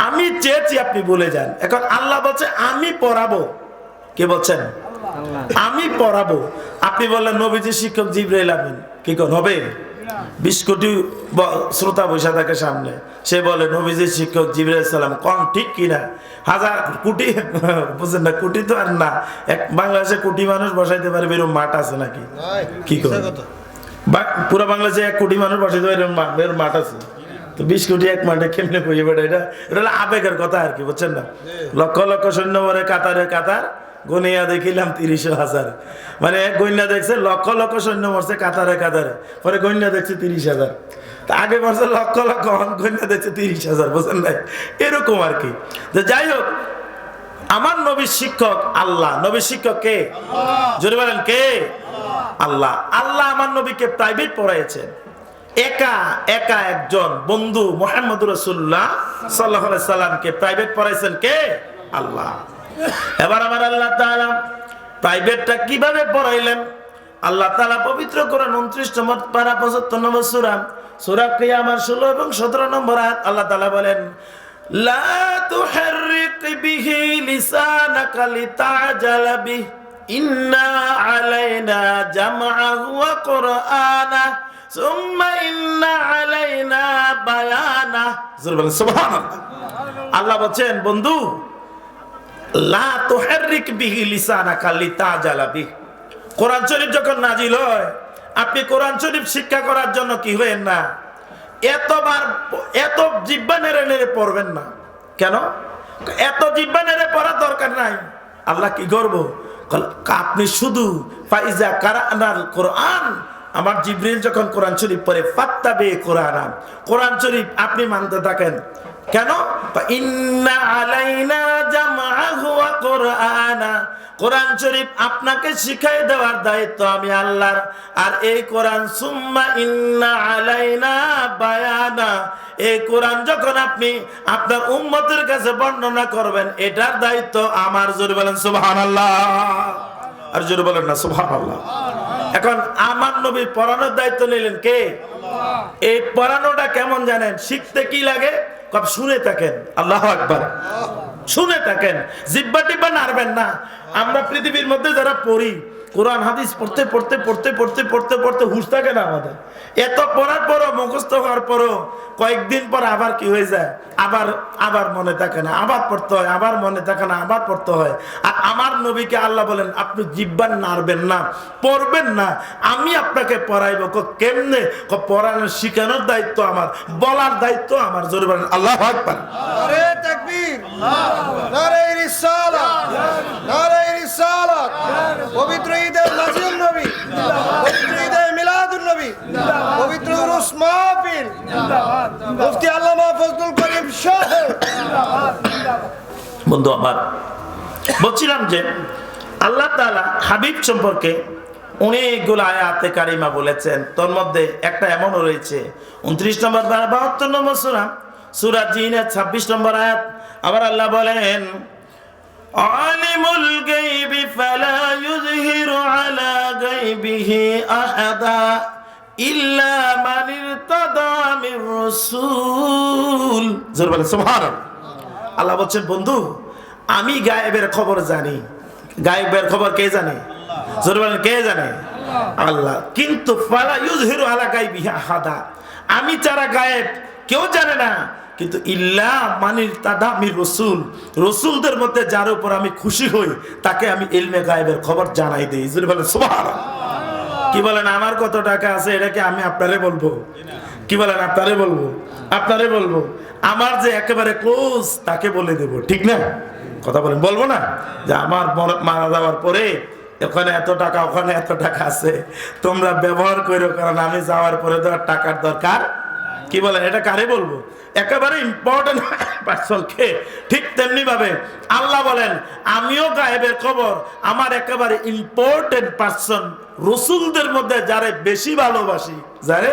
আমি চেয়েছি আপনি ভুলে যান। এখন আল্লাহ বলছে আমি পড়াবো। কে বলছেন? আমি পড়াবো। আপনি বললেন নবীজি শিক্ষক জিবরাইল আমিন, কি কোন হবে? 20 কোটি শ্রোতা বসে থাকে সামনে, সে বলে নবীজি শিক্ষক জিবরাইল সালাম, কোন ঠিক কিনা? 1000 কোটি বুঝেন না, কোটি তো আর না, এক বাংলাদেশে কোটি মানুষ বসাইতে পারবে এরকম মাঠ আছে নাকি? কি করে পুরো বাংলাদেশে 1 কোটি মানুষ বসাইতে পারবে এরকম মাঠ আছে? তো 20 কোটি এক মাঠে কেমনে কইবে বেটা? এটা হলো আবেগের কথা আর কি, বুঝছেন না? লক্ষ লক্ষ সৈন্য মরে কাতারে কাতার, গনিয়া দেখিলাম 30,000। মানে গন্যা দেখছে লক্ষ লক্ষ সৈন্য মরছে কাতারে কাতারে, পরে গন্যা দেখছে 30,000। তা আগে মরছে লক্ষ লক্ষ, গন্যা দেখছে 30,000, বুঝছেন না? এরকম আর কি। তো যাই হোক, আমার নবীর শিক্ষক আল্লাহ। নবীর শিক্ষক কে? জোরে বলেন কে? আল্লাহ। আল্লাহ আমার নবীকে প্রাইভেট পড়াইছেন, একা একা একজন বন্ধু মুহাম্মদুর রাসূলুল্লাহ সাল্লাল্লাহু আলাইহি সাল্লামকে প্রাইভেট পড়াইছেন কে? আল্লাহ। এবার আমার আল্লাহ তাআলা প্রাইভেটটা কিভাবে পড়াইলেন? আল্লাহ তাআলা পবিত্র কোরআন 29 নম্বর পারা 75 নম্বর সূরা, সূরা কিয়ামার 16 এবং 17 নম্বর আয়াত, আল্লাহ তাআলা বলেন, লা তুহাররিক বিহি লিসানাকা লিতাজালা বিহি ইন্না আলাইনা জামআহু ওয়া কুরআনা সুম্মা ইন্না আলাইনা বায়ানা। সুবহানাল্লাহ। আল্লাহ বলেন, বন্ধু লা তুহাররিক বিহি লিসানাকা লিতাজালা বিহি, কোরআন শরীফ যখন নাজিল হয় আপনি কোরআন শরীফ শিক্ষা করার জন্য কি হয়েন না, এত জিহ্বা নেড়ে নেড়ে পড়বেন না। কেন? এত জিহ্বা নেড়ে পড়ার দরকার নাই। আল্লাহ কি করব? আপনি শুধু ফাইজা কারানাল কোরআন, আমার জিবরিল যখন কোরআন শরীফ পড়ে, ফাত্তাবি কোরআনা, কোরআন শরীফ আপনি মানতে থাকেন। কেন? ইন্না আলাইনা জামআহু ওয়া কুরআনা, কোরআন শরীফ আপনাকে শিখাই দেওয়ার দায়িত্ব আমি আল্লাহর। আর এই কোরআন সুম্মা ইন্না আলাইনা বায়ানা, এই কোরআন যখন আপনি আপনার উম্মতের কাছে বর্ণনা করবেন, এটার দায়িত্ব আমার। জোরে বলেন সুবহানাল্লাহ। আর জোরে বলেন না সুবহানাল্লাহ। এখন আমার নবী পড়ানোর দায়িত্ব নিলেন কে? এই পড়ানোটা কেমন জানেন? শিখতে কি লাগে? কব শুনে থাকেন। আল্লাহু আকবার। শুনে থাকেন, জিহ্বা টিব্বা নাড়বেন না। আমরা পৃথিবীর মধ্যে যারা পড়ি, কোরআন হাদিস পড়তে পড়তে পড়তে পড়তে পড়তে পড়তে হুঁশ থাকে না আমাদের। এত পড়ার পরও, মুখস্থ হওয়ার পরও কয়েকদিন পর আবার কি হয়ে যায়, আবার আবার মনে থাকে না, আবার পড়তে হয়, আবার মনে থাকে না, আবার পড়তে হয়। আর আমার নবীকে আল্লাহ বলেন আপনি জিহ্বা নাড়বেন না, পড়বেন না, আমি আপনাকে পড়াইব। কেমনে? পড়ানোর শিখানোর দায়িত্ব আমার, বলার দায়িত্ব আমার। জোরে বলেন আল্লাহু আকবার। নারে তাকবীর, নারে রিসালাত, নারে রিসালাত। পবিত্র ঈদে নাজিল নবী, পবিত্র ঈদে মিলাদুন নবী, পবিত্র উরুস মাহফিল, মুফতি আল্লামা ফজলুল করিম সাহেব। বন্ধু আমার, বলছিলাম যে আল্লাহ তাআলা হাবিব সম্পর্কে অনেকগুলো আয়াতে কারিমা বলেছেন। তোর মধ্যে একটা এমনও রয়েছে 29 নম্বর 72 নম্বর সূরা, সূরা জিনের 26 নম্বর আয়াত। আবার আল্লাহ বলেন আলিমুল গায়বি ফালা ইউযহিরু আলা গায়বিহি আহাদা ইল্লা মান ইরতাদা মির রাসূল। জোরে বলেন সুবহানাল্লাহ। আল্লাহ বলছেন বন্ধু আমি গায়েবের খবর জানি। গায়েবের খবর কে জানে? জোরে বলেন কে জানে? আল্লাহ। কিন্তু ফালা ইউযহিরু আলা গায়বিহি আহাদা, আমি ছাড়া গায়েব কেউ জানে না। কিন্তু ইল্লা মানির তাদামির রসুল, রসুলদের মধ্যে যার উপর আমি খুশি হই তাকে আমি ইলমে গায়েবের খবর জানাই দিই। জোরে বলেন সুবহানাল্লাহ। কি বলেন আমার কত টাকা আছে এটাকে আমি আপনারে বলবো? কি বলেন আপনারে বলবো? আপনারে বলবো? আমার যে একেবারে ক্লোজ তাকে বলে দেব, ঠিক না? কথা বলেন, বলবো না যে আমার মারা যাওয়ার পরে ওখানে এত টাকা, ওখানে এত টাকা আছে, তোমরা ব্যবহার করো, কারণ আমি যাওয়ার পরে তো আর টাকার দরকার। কি বলেন এটা কারে বলবো? একেবারে ইম্পর্টেন্ট পারসনকে। ঠিক তেমনি ভাবে আল্লাহ বলেন আমিও গায়েবের খবর আমার একেবারে ইম্পর্টেন্ট পারসন রসুলদের মধ্যে যারে বেশি ভালোবাসি, যারে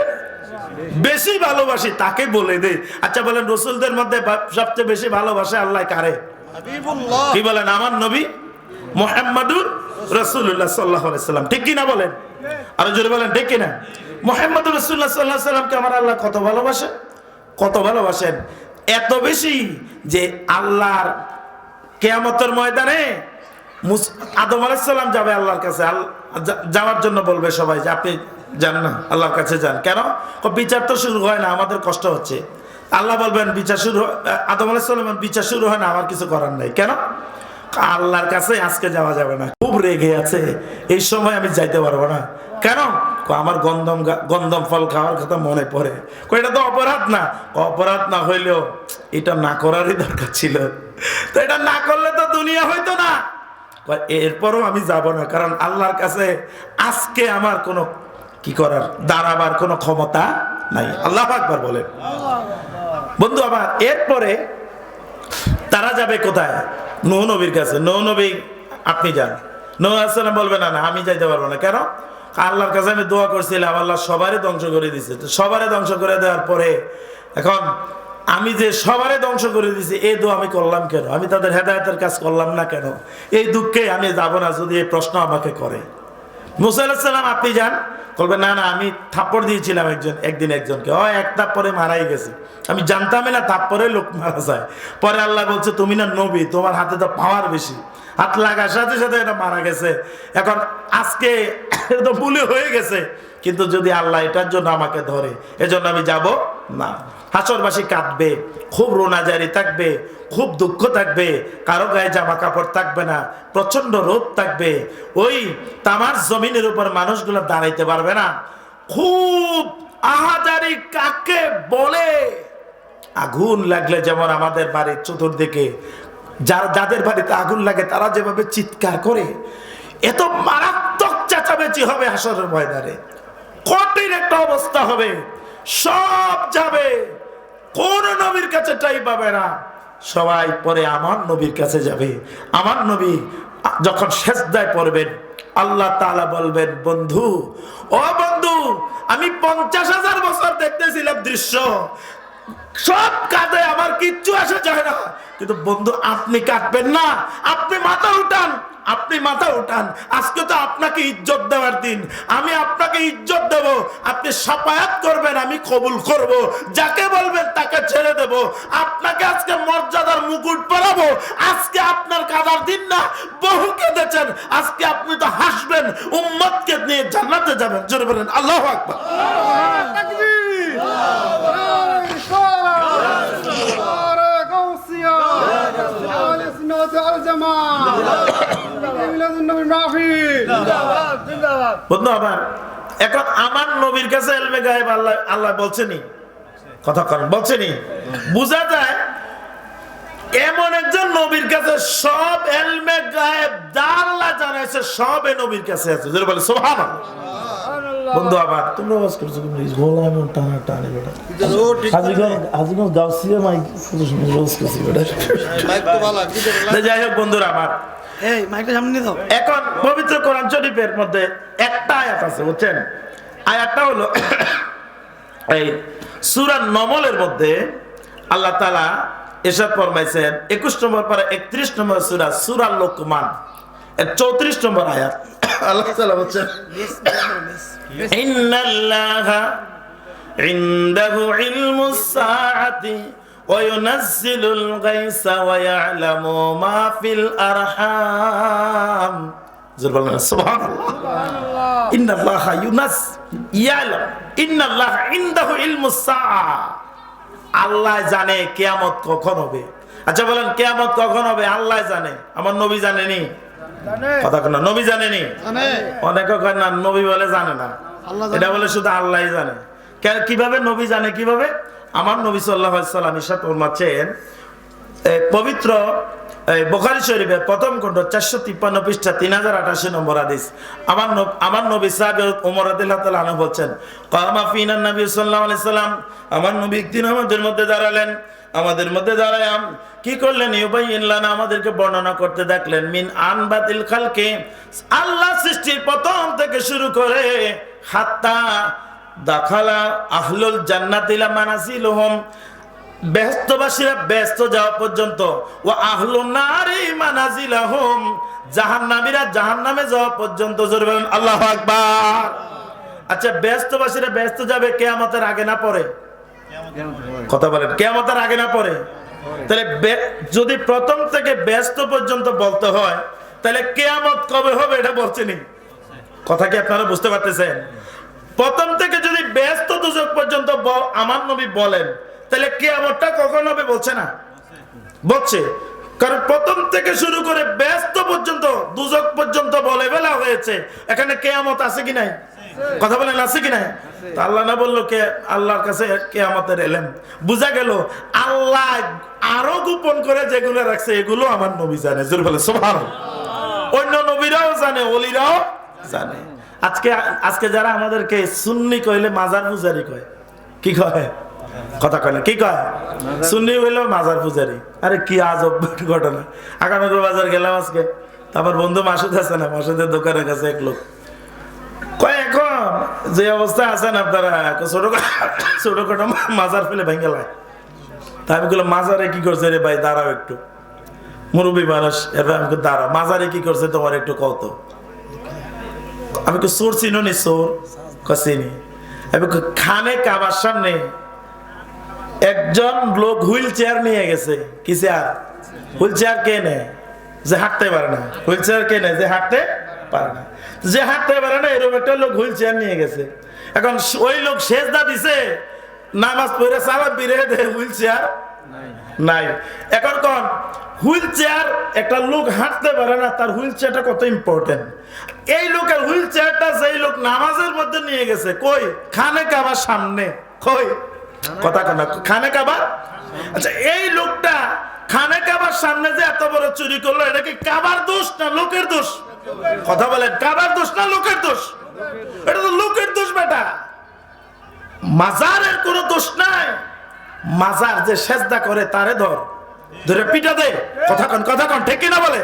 বেশি ভালোবাসি তাকে বলে দেই। আচ্ছা বলেন রসুলদের মধ্যে সবচেয়ে বেশি ভালোবাসে আল্লাহ কারে? হাবিবুল্লাহ। কি বলেন? আমার নবী মুহাম্মাদুর রাসূলুল্লাহ সাল্লাল্লাহু আলাইহি সাল্লাম। ঠিক কি না বলেন? আরো জোরে বলেন ঠিক কি না? মুহাম্মাদুর রাসূলুল্লাহ সাল্লাল্লাহু আলাইহি সাল্লামকে আমার আল্লাহ কত ভালোবাসেন, কত ভালোবাসেন। এত বেশি যে আল্লাহর কিয়ামতের ময়দানে আদম আলাইহিস সালাম যাবে আল্লাহর কাছে, যাওয়ার জন্য বলবে সবাই যে আপনি যান না, আল্লাহর কাছে যান। কেন? বিচার তো শুরু হয় না, আমাদের কষ্ট হচ্ছে। আল্লাহ বলবেন বিচার শুরু, আদম আলাইহিস সালামের বিচার শুরু হয় না, আমার কিছু করার নাই। কেন? আল্লাহর কাছে আজকে যাওয়া যাবে না, খুব রেগে আছে, এই সময় আমি যাইতে পারবো না। কেন? আমার গন্ধম ফল খাওয়ার কথা মনে পড়ে। এটা তো অপরাধ না। অপরাধ না হইলেও এটা না করারই দরকার ছিল, তো এটা না করলে তো দুনিয়া হইতো না। এরপরও আমি যাব না, কারণ আল্লাহর কাছে আজকে আমার কোনো কি করার, দাঁড়াবার কোনো ক্ষমতা নাই। আল্লাহু আকবার বলেন। বন্ধু আবার এরপরে তারা যাবে কোথায়? নূহ নবীর কাছে। নূহ নবী আপনি যান। নূহ আলাইহিস সালাম বলবে না না আমি যাইতে পারবো না। কেন? আল্লাহর কাছে আমি দোয়া করছিলাম, আল্লাহ সবারই ধ্বংস করে দিছে। তো সবারই ধ্বংস করে দেওয়ার পরে এখন আমি যে সবারই ধ্বংস করে দিছি এই দোয়া আমি করলাম কেন? আমি তাদের হেদায়েতের কাজ করলাম না কেন? এই দুঃখে আমি যাব না যদি এই প্রশ্ন আমাকে করে। মুসা আলাইহিস সালাম আপনি যান, বলবেন না না আমি থাপ্পড় দিয়েছিলাম একদিন একজনকে, এক থাপ্পড়ে মারাই গেছে, আমি জানতামই না থাপ্পড়ে লোক মারা যায়। পরে আল্লাহ বলছে তুমি না নবী, তোমার হাতে তো পাওয়ার বেশি, হাত লাগার সাথে সাথে এটা মারা গেছে। এখন আজকে তো ভুলে হয়ে গেছে, কিন্তু যদি আল্লাহ এটার জন্য আমাকে ধরে, এজন্য আমি যাব না। হাসরবাসী কাঁদবে, খুব রোনাজারি থাকবে, খুব দুঃখ থাকবে, কারো গায়ে জামা কাপড় থাকবে না, প্রচন্ড রোদ থাকবে, ওই তামার জমিনের উপর মানুষগুলো দাঁড়াইতে পারবে না। খুব আহাজারি কাকে বলে? আগুন লাগলে যেমন আমাদের বাড়ির চতুর্দিকে যাদের বাড়িতে আগুন লাগে তারা যেভাবে চিৎকার করে, এত মারাত্মক চেঁচামেচি হবে হাসরের ময়দানে। কঠিন একটা অবস্থা হবে, সব যাবে, কোন নবীর কাছে টাই পাবে না, সবাই পরে আমার নবীর কাছে যাবে। আমার নবী যখন সেজদায় পড়বেন আল্লাহ তাআলা বলবেন বন্ধু, ও বন্ধু, আমি 50,000 বছর দেখতেছিলাম দৃশ্য, সব কাঁদে, আমার কিচ্ছু আসে যায় না, কিন্তু বন্ধু আপনি কাঁদবেন না, আপনি মাথা উঠান, আপনি মাথা উঠান, আজকে তো আপনাকে ইজ্জত দেওয়ার দিন, আমি আপনাকে ইজ্জত দেব, আপনি সাফায়াত করবেন, আমি কবুল করব, যাকে বলবেন তাকে ছেড়ে দেব, আপনাকে আজকে মর্যাদার মুকুট পরাবো। আজকে আপনার কাদার দিন না, বহু কেঁদেছেন, আজকে আপনি তো হাসবেন, উম্মতকে নিয়ে জান্নাতে যাবেন। জোরে বলেন আল্লাহু আকবার। বন্ধু আমার, এখন আমার নবীর কাছে এলমে গায়েব আল্লাহ আল্লাহ বলছেনি, কথা করেন বলছেনি, বোঝা যায় এমন একজন নবীর কাছে সব এলমে গায়েব যা আল্লাহ জানাইছে সব এই নবীর কাছে আছে। যেটা বলে সুবহানাল্লাহ। বন্ধু আবার তোমরা ওয়াজ করছো, তোমরা গোলা এমন টানা টানে বেটা আজিগঞ্জ গাউসিয়া মাইক ওয়াজ করছি বেটা। যাই হোক বন্ধুরা আমার, এই মাইকটা সামনে নিয়ে দাও। এখন পবিত্র কোরআন শরীফের মধ্যে একটা আয়াত আছে, বুঝছেন? আয়াতটা হলো এই সূরা নমলের মধ্যে আল্লাহ তাআলা এরশাদ ফরমাইছেন 21 নম্বর পারা 31 নম্বর সূরা, সূরা লোকমান এর 34 নম্বর আয়াত। আল্লাহ তাআলা বলেন ইন্নাল্লাহা ইনদাহু ইলমুস সাআতি ওয়া ইউনাজ্জিলুল গায়সা ওয়া ইয়ালামু মা ফিল আরহাম। সুবহানাল্লাহ। ইন্নাল্লাহা ইয়ালাম ইন্নাল্লাহা ইনদাহু ইলমুস সাআ। আল্লাহ জানে কিয়ামত কখন হবে। আচ্ছা বলেন কিয়ামত কখন হবে? আল্লাহ জানে, আমার নবী জানেনি? কথা কেন নবী জানেনি? অনেকে কয় না নবী বলে জানে না, এটা বলে শুধু আল্লাহই জানে। কিভাবে নবী জানে? কিভাবে? আমার নবী সাল্লাল্লাহু আলাইহি ওয়াসাল্লাম ইরশাদ ফরমাচ্ছেন পবিত্র বুখারী শরীফের প্রথম খণ্ড 453 পৃষ্ঠা 3088 নম্বর হাদিস। আমার নবী সাহাবী ওমর রাদিয়াল্লাহু তাআলা আনহু বলেন, কামা ফিনা নবী সাল্লাল্লাহু আলাইহি ওয়াসাল্লাম, আমার নবী একদিন আমাদের মধ্যে দাঁড়ালেন, আমাদের মধ্যে দাঁড়ায় কি করলেন? ইউবাইয়িন লানা, আমাদেরকে বর্ণনা করতে দেখলেন, মিন আনবাতিল খালকি, আল্লাহ সৃষ্টির প্রথম থেকে শুরু করে হাত্তা দাখালা আহলুল জান্নাতি লা মানাসিলুহুম, ব্যস্তবাসীরা ব্যস্ত যাওয়া পর্যন্ত, ও আহলুন নারি মানাজিলাহুম, জাহান্নামীরা জাহান্নামে যাওয়া পর্যন্ত। জোরে বলেন আল্লাহু আকবার। আচ্ছা ব্যস্তবাসীরা ব্যস্ত যাবে কিয়ামতের আগে না পরে? কথা বলেন কিয়ামতের আগে না পরে? তাহলে যদি প্রথম থেকে ব্যস্ত পর্যন্ত বলতে হয়, তাহলে কিয়ামত কবে হবে এটা বলছেনি? কথা কি আপনারা বুঝতে পারতেছেন? প্রথম থেকে যদি ব্যস্ত দুজক পর্যন্ত আমার নবী বলেন, তাহলে কিয়ামতটা কখন হবে বলছে না? বলছে, কারণ প্রথম থেকে শুরু করে ব্যস্ত পর্যন্ত দুজক পর্যন্ত বলে বেলা হয়েছে, এখানে কিয়ামত আছে কি নাই? কথা বলেন আছে কি নাই? আল্লাহ না বললো কে আল্লাহর কাছে কিয়ামতের এলেম, বুঝা গেল আল্লাহ আরো গোপন করে যেগুলো রাখছে এগুলো আমার নবী জানে। জোরে বলে সুবহানাল্লাহ। অন্য নবীরাও জানে, ওলিরাও জানে। আজকে যারা আমাদেরকে সুন্নি কইলে মাজার পূজারি কয়, কি কয়? কথা কয় না, কি কয়? সুন্নি হইলেও মাজার পূজারি। আরে কি আজব ঘটনা। আগামীকাল বাজার গেলাম আজকে, আমার বন্ধু মাসুদ আছে না, মাসুদের দোকানের কাছে এক লোক কয়, এখন যে অবস্থা আছেন আপনারা ছোটখাটো মাজার ফেলে ভেঙে লাই। তা আমি বললাম মাজারে কি করছে রে ভাই? দাঁড়াও একটু, মুরব্বী মানুষ। এবার আমি দাঁড়াও, মাজারে কি করছে তোমার একটু কত? আমি চোর চিনো নি? চোর চিনি। আমি খানে কাবার সামনে একজন লোক হুইল চেয়ার নিয়ে গেছে। কি চেয়ার? হুইল চেয়ার কে নেয়? যে হাঁটতে পারে না। হুইল চেয়ার কে নেয়? যে হাঁটতে পারে না। যে হাঁটতে পারে না এরকম একটা লোক হুইল চেয়ার নিয়ে গেছে। এখন ওই লোক সেজদা দিছে, নামাজ পড়ে সালাম ফিরে হুইল চেয়ার নাই। এখন কোন হুইল চেয়ার, একটা লোক হাঁটতে পারে না, তার হুইল চেয়ারটা কত ইম্পর্টেন্ট। এই লোকের হুইল চেয়ারটা যেই লোক নামাজের মধ্যে নিয়ে গেছে, কই? খানে কাবার সামনে। কই? কথা কেন? খানে কাবার। আচ্ছা এই লোকটা খানে কাবার সামনে যে এত বড় চুরি করলো, এটা কি কাবার দোষ না লোকের দোষ? কথা বলেন, কাবার দোষ না লোকের দোষ? এটা তো লোকের দোষ বেটা। মাজারের কোনো দোষ নাই। মাজার যে সেজদা করে তারে ধরে পিটা দে। কথা কন ঠিক কিনা বলে?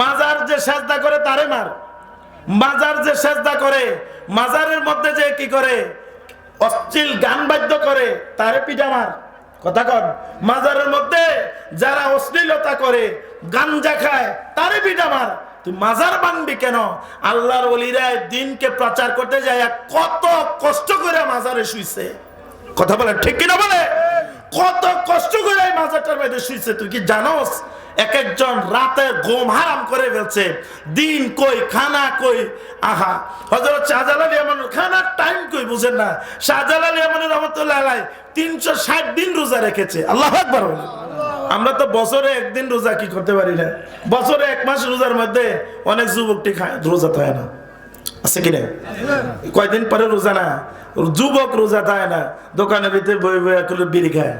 মাজার যে সেজদা করে তারে মার। মাজার যে সেজদা করে, মাজারের মধ্যে যে কি করে অশ্লীল গান বাদ্য করে তারে পিটা মার। কথা কন। মাজারের মধ্যে যারা অশ্লীলতা করে, গাঞ্জা খায়, তারে পিটা মার। তুই মাজার ভাঙবি কেন? আল্লাহর ওলিরা দিনকে প্রচার করতে যায় কত কষ্ট করে মাজারে শুইছে, কথা বলে ঠিক কিনা বলে? কত কষ্ট করে এই মাজারটার মধ্যে শুইছে, তুই কি জানোস? এক একজন রাতে ঘুম হারাম করে ফেলছে, দিন কই, খানা কই। আহা, হযরত শাহজালাল ইয়ামানী খানার টাইম কই বুঝেন না। শাহজালাল ইয়ামানী রাহমাতুল্লাহ আলাইহি 360 দিন রোজা রেখেছে। আল্লাহু আকবার। আমরা তো বছরে একদিন রোজা কি করতে পারি না, বছরে 1 মাস রোজার মধ্যে অনেক যুবকটি খায়, রোজা থাকে না, আছে কি না? কয়দিন পরে রোজা না, যুবক রোজা থাকে না, দোকানের ভিতরে বই বই বিড়ি খায়,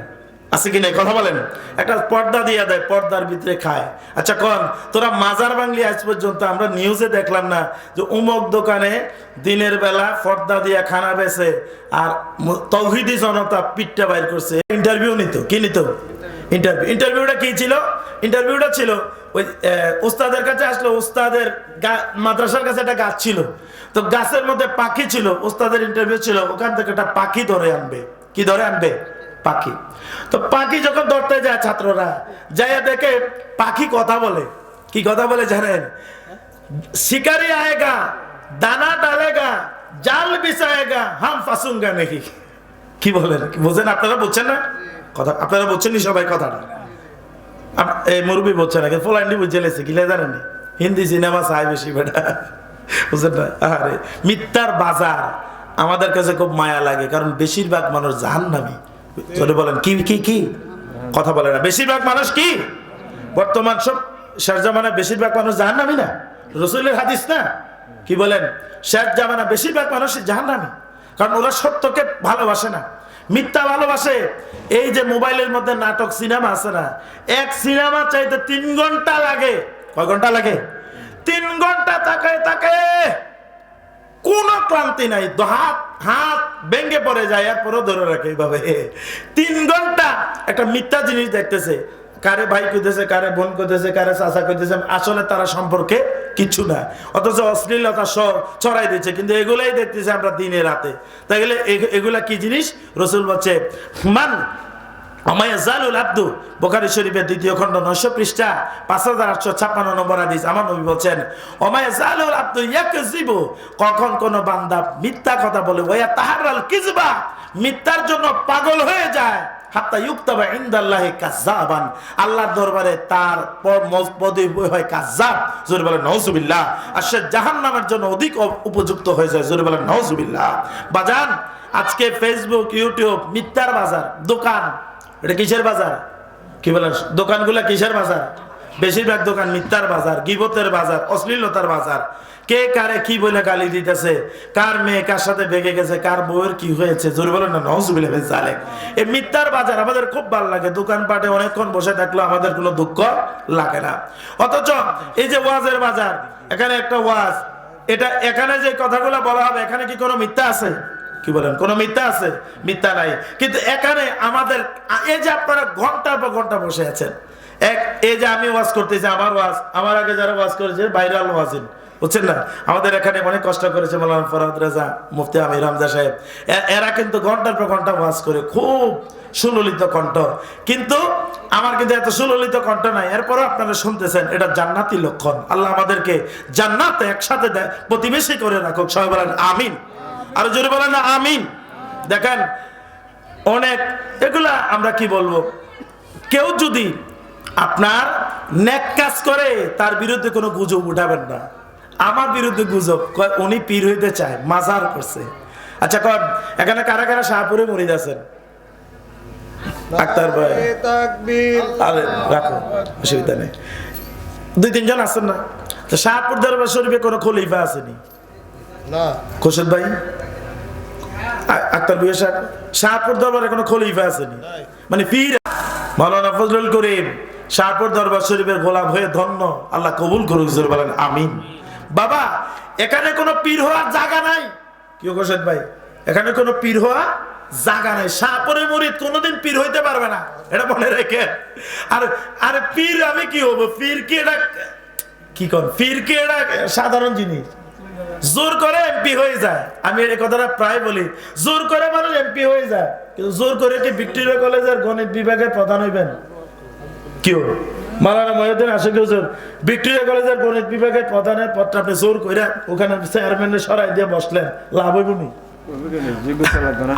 আছে কি না? কথা বলেন। একটা পর্দা দিয়ে দেয়, পর্দার ভিতরে খায়। আচ্ছা কন, তোরা মাজার বাংলি আজ পর্যন্ত আমরা নিউজে দেখলাম না যে অমুক দোকানে দিনের বেলা পর্দা দিয়ে খানা বেছে আর তৌহিদি জনতা পিঠটা বাইর করছে। ইন্টারভিউ নিত, কি নিত? ইন্টারভিউটা কি ছিল? ইন্টারভিউটা ছিল ওই উস্তাদের কাছে আসলো, উস্তাদের মাদ্রাসার কাছে একটা গাছ ছিল, তো গাছের মধ্যে পাখি ছিল, উস্তাদের ইন্টারভিউ ছিল, ওখান থেকে একটা পাখি ধরে আনবে। কি ধরে আনবে? পাখি। তো পাখি যখন ধরতে যায় ছাত্ররা, যাইয়া দেখে পাখি কথা বলে। কি কথা বলে জানেন? শিকারি আয়েগা, দানা ডালেগা, জাল বিছায়েগা, হাম ফাসুঙ্গা নাকি। কি বলেন? বুঝেন? আপনারা বুঝছেন না কথা? আপনারা বুঝছেননি সবাই কথাটা? এই মুরব্বী বুঝছে না, ফোলান্ডি বুঝে লেছে, কি জানেন? হিন্দি সিনেমা চাই বেশি বেটা, বুঝছেন না? আরে মিথ্যার বাজার আমাদের কাছে খুব মায়া লাগে, কারণ বেশিরভাগ মানুষ জাহান্নামী। বলেন কি কি কি কথা বলে না? বেশিরভাগ মানুষ কি বর্তমান সব শেষ জামানা বেশিরভাগ মানুষ জাহান্নামী না? রাসূলের হাদিস না? কি বলেন? শেষ জামানা বেশিরভাগ মানুষ জাহান্নামী, কারণ ওরা সত্যকে ভালোবাসে না, মিথ্যা ভালোবাসে। এই যে মোবাইলের মধ্যে নাটক সিনেমা আছে না, এক সিনেমা চাইতে 3 ঘন্টা লাগে। কয় ঘন্টা লাগে? 3 ঘন্টা তাকায় তাকায় কোন ক্লান্তি নাই, হাত ভেঙে পড়ে যায়, এরপরও ধরে রাখে এইভাবে। 3 ঘন্টা একটা মিথ্যা জিনিস দেখতেছে, কারে ভাই কইতেছে, কারে বোন কইতেছে, কারে চাচা কইতেছে, আসলে তারা সম্পর্কে কিছু না, অথচ অশ্লীলতা ছড়াই দিচ্ছে, কিন্তু এগুলাই দেখতেছে আমরা দিনে রাতে। তাই গেলে এগুলা কি জিনিস? রাসূল বলছে মান আমায়াজালুল আব্দু, বুখারী শরীফের 2য় খণ্ড 900 পৃষ্ঠা 5856 নম্বর হাদিস। আমার নবী বলেন আমায়াজালুল আব্দু ইয়াকযিবু, কখন কোন বান্দা মিথ্যা কথা বলে, ওয়া তাহারাল কিযবা, মিথ্যার জন্য পাগল হয়ে যায়, হাত্তা ইউক্তাবা ইনদাল্লাহি কাযাবান, আল্লাহর দরবারে তার পদে হয় কাযাব। জোরে বলেন নাউজুবিল্লাহ। আর সে জাহান্নামের জন্য অধিক উপযুক্ত হয়ে যায়। জোরে বলেন নাউজুবিল্লাহ। বাজান, আজকে ফেসবুক, ইউটিউব মিথ্যার বাজার, দোকান। এটা কিসের বাজার? কি বলেন? দোকানগুলা কিসের বাজার? বেশিরভাগ দোকান মিথ্যার বাজার, গীবতের বাজার, অশ্লীলতার বাজার। কে কারে কি বলে গালি দিতেছে, কার মেয়ে কার সাথে ভেগে গেছে, কার বউয়ের কি হয়েছে, জোরে বলেন না নাউজুবিল্লাহ মিন যালিক। এই মিথ্যার বাজার আমাদের খুব ভালো লাগে, দোকানপাটে অনেকক্ষণ বসে থাকলেও আমাদের কোনো দুঃখ লাগে না। অথচ এই যে ওয়াজের বাজার, এখানে একটা ওয়াজ, এটা এখানে যে কথাগুলো বলা হবে, এখানে কি কোনো মিথ্যা আছে? কি বলেন? কোন মিথ্যা আছে? মিথ্যা নাই। কিন্তু এখানে আমাদের এই যে আপনারা ঘন্টার পর ঘন্টা বসে আছেন, এই যে আমি ওয়াজ করতেছি, আমার ওয়াজ, আমার আগে যারা ওয়াজ করেছে ভাইরাল ওয়াজিন, বুঝছেন না? আমাদের এখানে অনেক কষ্ট করেছে মাওলানা ফরহাদ রেজা, মুফতি আমির হামজা সাহেব, এরা কিন্তু ঘন্টার পর ঘন্টা ওয়াজ করে, খুব সুললিত কণ্ঠ। কিন্তু আমার কিন্তু এত সুললিত কণ্ঠ নাই, এরপরও আপনারা শুনতেছেন, এটা জান্নাতি লক্ষণ। আল্লাহ আমাদেরকে জান্নাতে একসাথে প্রতিবেশী করে রাখুক। সবাই বলেন আমিন। আর জোরে বলেন না আমিন। দেখেন অনেক এগুলা আমরা কি বলবো, কেউ যদি আপনার নেক কাজ করে তার বিরুদ্ধে কোনো গুজব উঠাবেন না। আমার বিরুদ্ধে গুজব, উনি পীর হইতে চায়, মাজার করছে। আচ্ছা কন, এখানে কারা কারা শাহপুরে মরিদ আছেন? আক্তার ভাই, আরে রাখো, অসুবিধা নেই, 2-3 জন আছেন না? তো শাহপুর দরবার শরীফে কোনো খলিফা আসেনি না? খোরশেদ ভাই, আক্তার ভাই, শাহপুর দরবারে কোনো খলিফা আসেনি, মানে পীর। মাওলানা ফজলুল করিম শাহপুর দরবার শরীফের গোলাম হয়ে ধন্য, আল্লাহ কবুল করুক। জোরে বলেন আমিন। বাবা, এখানে কোনো পীর হওয়ার জায়গা নাই। কি খোরশেদ ভাই? এখানে কোনো পীর হওয়া জায়গা নাই। শাহপুরে মুরিদ কোনোদিন পীর হইতে পারবে না, এটা মনে রেখে। আর পীর আমি কি হবো? পীর কি এটা কি কর? পীর কি এটা সাধারণ জিনিস? জোর করে এমপি হয়ে যায়। আমি এই কথাটা প্রায় বলি, জোর করে মানুষ এমপি হয়ে যায়, কিন্তু জোর করে কি ভিক্টোরিয়া কলেজের গণিত বিভাগের প্রধান হইবেন? কেউ মাওলানা মহিউদ্দিন আশিকি হুজুর ভিক্টোরিয়া কলেজের গণিত বিভাগের প্রধানের পদটা আপনি জোর কইরা ওখানে চেয়ারম্যানের সরাই দিয়ে বসলেন, লাভ হইব নি?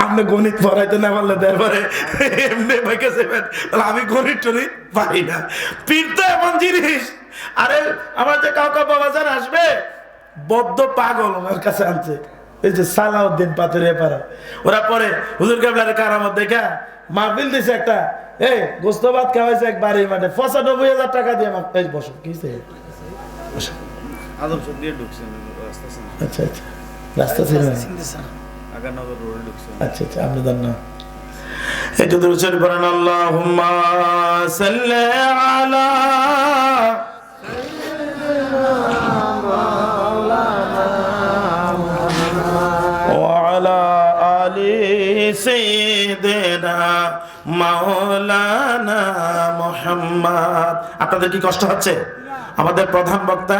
আপনি গণিত পড়াইতে না পারলে তারপরে এমনি বাইকে যাবেন, তাহলে আমি গণিত টনিত পারি না। পীর তো এমন জিনিস, আরে আমার যে কাউকে বাবাজান আসবে বদ্ধ পাগল ওনার কাছে আনছে, এই যে সালাউদ্দিন পাথরিয়া পাড়া, ওরা পরে হুজুর কেবলার কারামত দেখা মাহফিল দিছে একটা, এই গোস্ত ভাত খাওয়াইছে এক বাড়ির মাঠে ৯৫,০০০ টাকা দিয়ে এই বসো কিছে আদম দিয়ে ঢুকছেন রাস্তা আচ্ছা আচ্ছা রাস্তা ছিল না। আগানগর রোডে ঢুকছেন। আচ্ছা আচ্ছা আপনি জান না একটু দূর চলে পড়েন আল্লাহুম্মা সাল্লি আলা ওয়ালা আলি সাইয়্যিদিনা মাওলানা মুহাম্মদ। আপনাদের কি কষ্ট হচ্ছে? আমাদের প্রধান বক্তা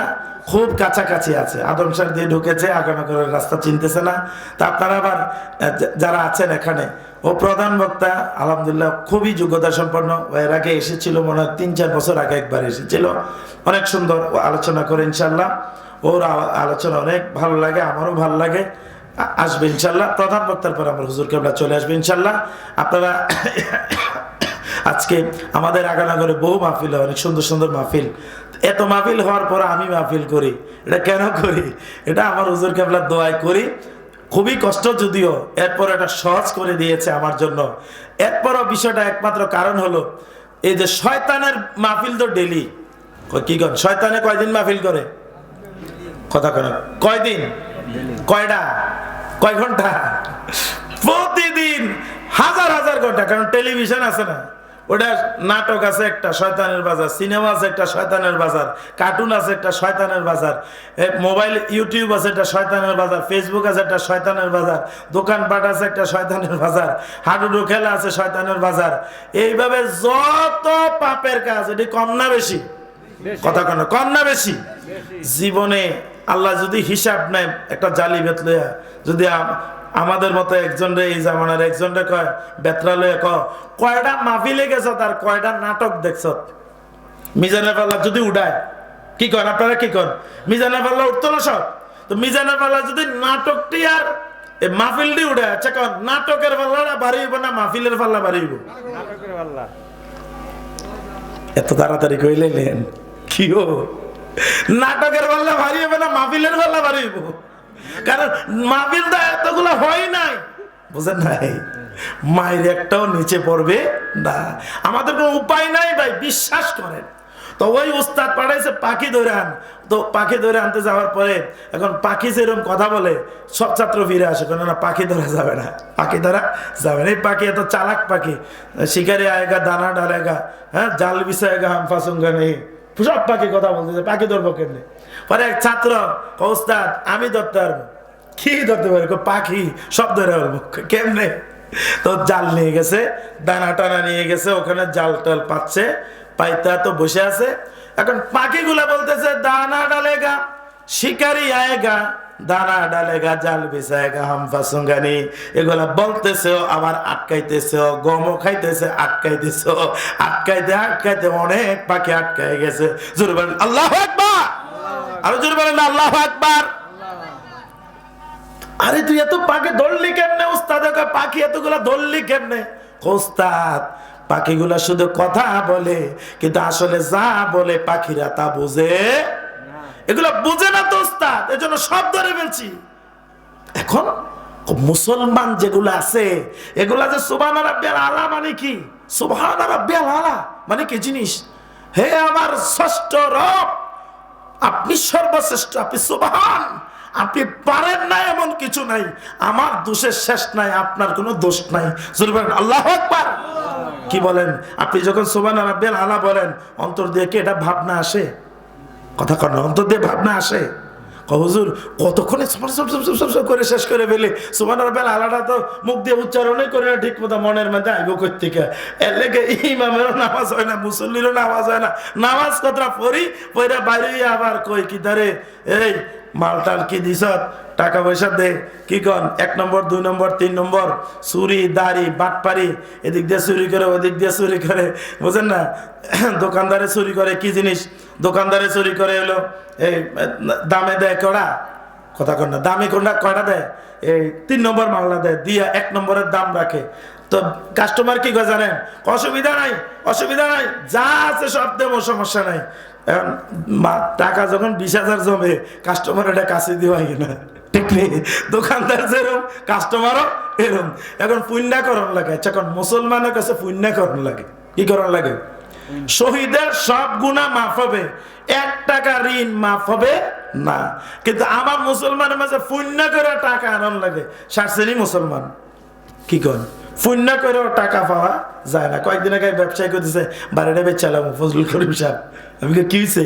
খুব কাছাকাছি আছে, আদমশার দিয়ে ঢুকেছে, আগানগরের রাস্তা চিনতেছে না। তা আপনারা আবার যারা আছেন এখানে, ও প্রধান বক্তা আলহামদুলিল্লাহ খুবই যোগ্যতা সম্পন্ন, এর আগে এসেছিল মনে হয় ৩-৪ বছর আগে একবার এসেছিল, অনেক সুন্দর আলোচনা করে ইনশাল্লাহ। ওর আলোচনা অনেক ভালো লাগে, আমারও ভালো লাগে, আসবে ইনশাল্লাহ। প্রধান বক্তার পর আমার হুজুর কেবলা চলে আসবে ইনশাল্লাহ। আপনারা আজকে আমাদের আগানগরে বহু মাহফিল হয়, অনেক সুন্দর সুন্দর মাহফিল। এত মাহফিল হওয়ার পর আমি মাহফিল করি, এটা কেন করি? এটা আমার হুজুর কেবলার দোয়ায় করি। খুবই কষ্ট যদিও, এরপর এটা সহজ করে দিয়েছে আমার জন্য। এরপরও বিষয়টা একমাত্র কারণ হলো এই যে শয়তানের মাহফিল তো ডেলি, কি কর শয়তানে কয়দিন মাহফিল করে? কথা কেন কয়দিন, কয়টা, কয় ঘন্টা? প্রতিদিন হাজার হাজার ঘন্টা। কারণ টেলিভিশন আছে না, ওটা নাটক আছে একটা শয়তানের বাজার, সিনেমা আছে একটা শয়তানের বাজার, কার্টুন আছে একটা শয়তানের বাজার, মোবাইল ইউটিউব আছে একটা শয়তানের বাজার, ফেসবুক আছে একটা শয়তানের বাজার, দোকানপাট আছে একটা শয়তানের বাজার, হাডুডু খেলা আছে শয়তানের বাজার। এইভাবে যত পাপের কাজ, এটি কম না বেশি? কথা কেন কম না বেশি? জীবনে আল্লাহ যদি হিসাব নেয় একটা জালি বেত লইয়া, যদি আমাদের মতো একজন রে এই জামানার একজন রে কয় বেতরা লইয়া কয়টা মাহফিলে গেছ, তার কয়টা নাটক দেখছ, মিজানের পাল্লা যদি উঠায়, কি কন আপনারা, কি কন? মিজানের পাল্লা উঠতো না সব? তো মিজানের পাল্লা যদি নাটকটি আর মাহফিলটি উঠে, আচ্ছা কন নাটকের পাল্লাটা বাড়ি হইব না মাহফিলের পাল্লা বাড়ি হইব? এত তাড়াতাড়ি কইলেন কি হো? নাটকের পাল্লা ভারী হবে না মাহফিলের পাল্লা ভারী হইব? কারণ মাহফিল তো এতগুলো হয় নাই, বুঝেন নাই? মায়ের একটাও নিচে পড়বে না, আমাদের কোনো উপায় নাই ভাই, বিশ্বাস করেন। তো ওই উস্তাদ পাঠাইছে পাখি ধরে আন, তো পাখি ধরে আনতে যাওয়ার পরে এখন পাখি যেরকম কথা বলে সব ছাত্র ফিরে আসে, কেন না পাখি ধরা যাবে না, পাখি ধরা যাবে না। এই পাখি এত চালাক পাখি, শিকারি আয়েগা দানা ডালেগা, হ্যাঁ জাল বিছায়েগা হাম ফাসুঙ্গা নেই, সব পাখি কথা বলতেছে, পাখি ধরবো কেমনি? পরে এক ছাত্র ওস্তাদ আমি ধরতে পারবো। কি ধরতে পারবো? পাখি সব ধরে পারবো কেমনে? তো জাল নিয়ে গেছে, দানা টানা নিয়ে গেছে, ওখানে জাল টাল পাচ্ছে, পাইতা তো বসে আছে। এখন পাখিগুলা বলতেছে দানা ডালেগা শিকারি আয়েগা, দানা ডালেগা জাল বিছায়েগা হাম ফাসুঙ্গানি, এগুলা বলতেছে আবার আটকাইতেছে, গমও খাইতেছে আটকাইতেছে, আটকাইতে আটকাইতে অনেক পাখি আটকাই গেছে। জোরে বলেন আল্লাহু আকবার, আরো জোরে বলেন আল্লাহু আকবার। আরে তুই এত পাখি ধরলি কেমনে? উস্তাদ পাখি এতগুলা ধরলি কেমনে? উস্তাদ পাখিগুলা শুধু কথা বলে, কিন্তু আসলে যা বলে পাখিরা তা বুঝে, এগুলা বুঝে না তো উস্তাদ, এজন্য সব ধরে ফেলছি। এখন মুসলমান যেগুলো আছে এগুলা যে সুবহান রাব্বিয়াল আলা মানে কি? সুবহান রাব্বিয়াল আলা মানে কি জিনিস? হে আমার ষষ্ঠ রব, আপনি সর্বশ্রেষ্ঠ, আপনি সুবহান, আপনি পারেন না এমন কিছু নাই, আমার দোষের শেষ নাই, আপনার কোনো দোষ নাই। আল্লাহু আকবার। কি বলেন? আপনি যখন সুবহান রাব্বিয়াল আলা বলেন, অন্তর দিয়ে কি এটা ভাবনা আসে? কথা কর না, অন্তর দিয়ে ভাবনা আসে? হুজুর কতক্ষণে করে শেষ করে ফেলে সুবহান রাব্বিয়াল আলাটা তো মুখ দিয়ে উচ্চারণই করে না ঠিক মতো, মনের মধ্যে আইব কই থেকে? এর লেগে ইমামেরও নামাজ হয় না, মুসল্লিরও নামাজ হয় না। নামাজ কতটা পড়ি, পড়া বাইরে আবার কই কি ধরে এই মালটাল কি দিস, টাকা পয়সা দে, কি কন 1 নম্বর 2 নম্বর 3 নম্বর, চুরি দাড়ি বাটপারি, এদিক দিয়ে চুরি করে ওদিক দিয়ে চুরি করে, বুঝেন না? দোকানদারে চুরি করে কি জিনিস? দোকানদারে চুরি করে হলো এই দামে দেয় কড়া, কথা কন না, দামে কোনটা কয়টা দেয়, এই 3 নম্বর মালটা দেয়, দিয়া 1 নম্বরের দাম রাখে। তো কাস্টমার কি করে জানেন? অসুবিধা নাই, অসুবিধা নাই, যা আছে সব দেবো, সমস্যা নাই। এখন টাকা যখন 20,000 জমে, কাস্টমার এটা কাছে দিয়ে হয় কিনা, ঠিক নেই? দোকানদার যেরকম, কাস্টমারও এরকম। এখন পুণ্যাকরণ লাগে। এখন মুসলমানের কাছে পুণ্যাকরণ লাগে, কি করণ লাগে? শহীদের সব গুনাহ মাফ হবে, 1 টাকা ঋণ মাফ হবে না। কিন্তু আমার মুসলমানের মাঝে পুণ্য করে টাকা আনন্দ লাগে, সারছেনি মুসলমান, কি করেন? পুণ্য করেও টাকা পাওয়া যায় না। কয়েকদিন আগে ব্যবসায়ী করতেছে, বাড়িটা বেচালাম ফজলুল করিম সাহেব। আমি কি হয়েছে?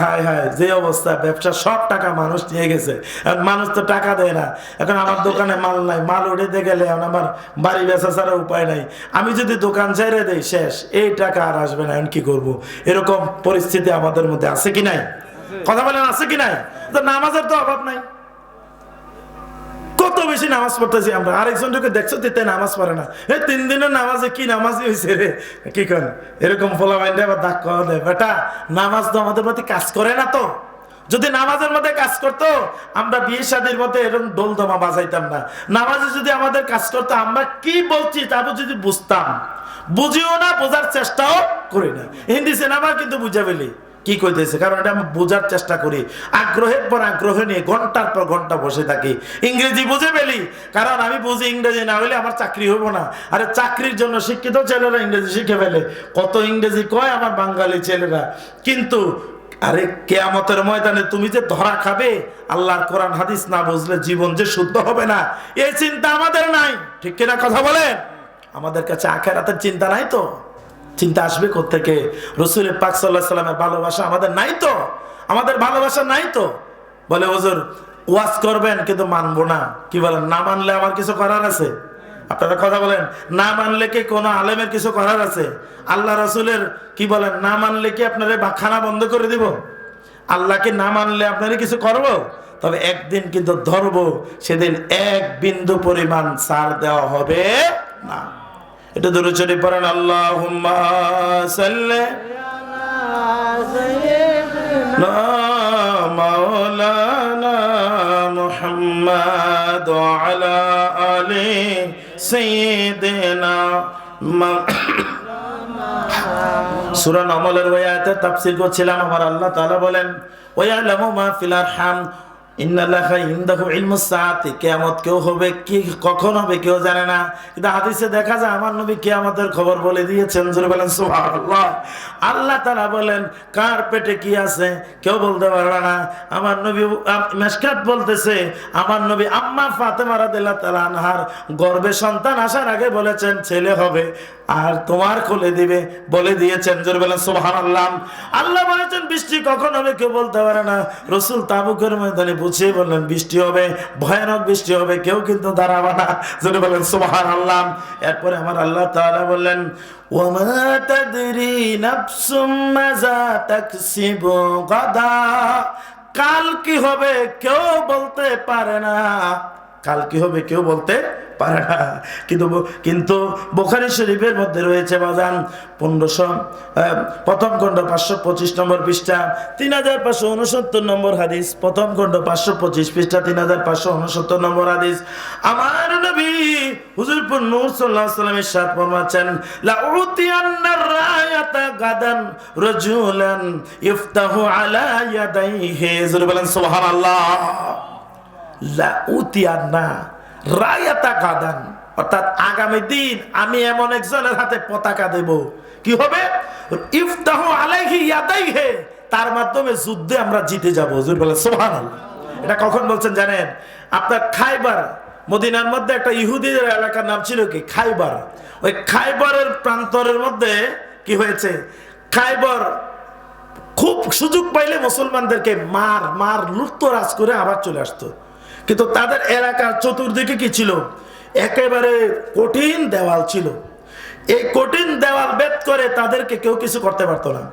হায় হায়, যে অবস্থা, ব্যবসা সব টাকা মানুষ নিয়ে গেছে, এখন মানুষ তো টাকা দেয় না। এখন আমার দোকানে মাল নাই, মাল উঠে গেলে এখন আমার বাড়ি বেচা ছাড়া উপায় নাই। আমি যদি দোকান ছেড়ে দেই, শেষ, এই টাকা আর আসবে না, এখন কি করব? এরকম পরিস্থিতি আমাদের মধ্যে আছে কি নাই? কথা বলেন, আছে কি নাই? তো নামাজের তো অভাব নাই, কত বেশি নামাজ পড়তেছি আমরা। আরেকজনকে দেখছো তিতে নামাজ পড়ে না, 3 দিনের নামাজে কি নামাজই হয়েছে রে, কি করেন? এরকম ফলা মাইন্ডে আবার দাগ করা দেয়। বেটা, নামাজ তো আমাদের মধ্যে কাজ করে না। তো যদি নামাজের মধ্যে কাজ করতো, আমরা বিয়ে শাদীর মধ্যে এরকম দোলদমা বাজাইতাম না। নামাজে যদি আমাদের কাজ করতো, আমরা কি বলছি তারপর যদি বুঝতাম, বুঝিও না, বোঝার চেষ্টাও করি না। হিন্দি সিনেমা কিন্তু বুঝা ফেলি কি কইতেছে, কারণ এটা আমি বোঝার চেষ্টা করি, আগ্রহের পর আগ্রহ নিয়ে ঘন্টার পর ঘন্টা বসে থাকি। ইংরেজি বুঝে ফেলি, কারণ আমি বুঝি ইংরেজি না হলে আমার চাকরি হবো না। আরে চাকরির জন্য শিক্ষিত ছেলেরা ইংরেজি শিখে ফেলে, কত ইংরেজি কয় আমার বাঙালি ছেলেরা। কিন্তু আরে কিয়ামতের ময়দানে তুমি যে ধরা খাবে, আল্লাহর কোরআন হাদিস না বুঝলে জীবন যে শুদ্ধ হবে না, এই চিন্তা আমাদের নাই, ঠিক কিনা কথা বলেন? আমাদের কাছে আখিরাতের চিন্তা নাই। তো চিন্তা আসবে কোত্থেকে? রাসূল পাক সাল্লাল্লাহু আলাইহি সাল্লামের ভালোবাসা আমাদের নাই তো, আমাদের ভালোবাসা নাই তো। বলে হুজুর ওয়াজ করবেন কিন্তু মানবো না, কি বলেন? না মানলে আমার কিছু করার আছে? আপনারা কথা বলেন, না মানলে কি কোনো আলেমের কিছু করার আছে? আল্লাহ রাসূলের কি বলেন, না মানলে কি আপনারা খানা বন্ধ করে দিব? আল্লাহকে না মানলে আপনারা কিছু করব? তবে একদিন কিন্তু ধরবো, সেদিন 1 বিন্দু পরিমাণ ছাড় দেওয়া হবে না। এটা দরুদ শরীফ পড়েন, আল্লাহুম্মা সাল্লি আলা মাওলানা মুহাম্মাদ ওয়া আলা আলি সাইয়্যিদিনা। সূরা নামলের ওই আয়াতের তাফসীর করছিলাম। আমার আল্লাহ তাআলা বলেন, ওয়া ইয়ালামু মা ফিল আরহাম ইন্নাল্লাহা ইনদাহু ইলমুস সাআতি, কিয়ামত কেউ হবে, কি কখন হবে কেউ জানে না। কিন্তু হাদিসে দেখা যায় আমার নবী কিয়ামতের খবর বলে দিয়েছেন। জোরে বলেন সুবহানাল্লাহ। আল্লাহ তাআলা বলেন, কার পেটে কি আছে কেউ বলতে পারবে না। আমার নবী মিশকাত বলতেছে, আমার নবী আম্মা ফাতেমা রাদিয়াল্লাহু তাআলা আনহার গর্ভে সন্তান আসার আগে বলেছেন ছেলে হবে আর তোমার কোলে দিবে, বলে দিয়েছেন। জোরে বলেন সুবহানাল্লাহ। আল্লাহ বলেছেন বৃষ্টি কখন হবে কেউ বলতে পারে না। রাসূল তাবুকের ময়দানে বুঝিয়ে বললেন বৃষ্টি হবে, ভয়ানক বৃষ্টি হবে, কেউ কিন্তু দাঁড়াবে না। জোরে বলেন সুবহানাল্লাহ। এরপরে আমার আল্লাহ তাআলা বললেন, ওয়ামা তাদরি নাফসুম মাযা তাকসিবু গাদা, কাল কি হবে কেউ বলতে পারে না, কাল কি হবে কেউ বলতে পারে না। কিন্তু বুখারী শরীফের মধ্যে রয়েছে বাজান 1500 প্রথম খণ্ড 525 নম্বর পৃষ্ঠা 3569 নম্বর হাদিস, প্রথম খণ্ড 525 পৃষ্ঠা 3569 নম্বর হাদিস। আমার নবী হুজুরপুর নূর সাল্লাল্লাহু আলাইহি ওয়াসাল্লাম ইরশাদ ফরমাচ্ছেন, লা উতিয়ান্নার রায়াতা গাদান রাজুলান ইফতাহু আলা ইয়াদাইহি। জোরে বলেন সুবহানাল্লাহ। লা উতিয়ান্না রায়াতা গাদান, অর্থাৎ আগামী দিন আমি এমন একজনের হাতে পতাকা দেব, কি হবে? ইফতাহু আলাইহি ইয়াদাইহি, তার মাধ্যমে যুদ্ধে আমরা জিতে যাব। জোরে বলেন সুবহানাল্লাহ। এটা কখন বলছেন জানেন? আপনার খাইবার, মদিনার মধ্যে একটা ইহুদিদের এলাকার নাম ছিল কি খাইবার। ওই খাইবারের প্রান্তরের মধ্যে কি হয়েছে, খাইবার খুব সুযোগ পাইলে মুসলমানদেরকে মার লুটতরাজ করে আবার চলে আসতো। কিন্তু তাদের এলাকার চতুর্দিকে কি ছিল? একেবারে কঠিন দেওয়াল ছিল। এই কঠিন দেওয়াল ভেদ করে তাদেরকে কেউ কিছু করতে পারতো না।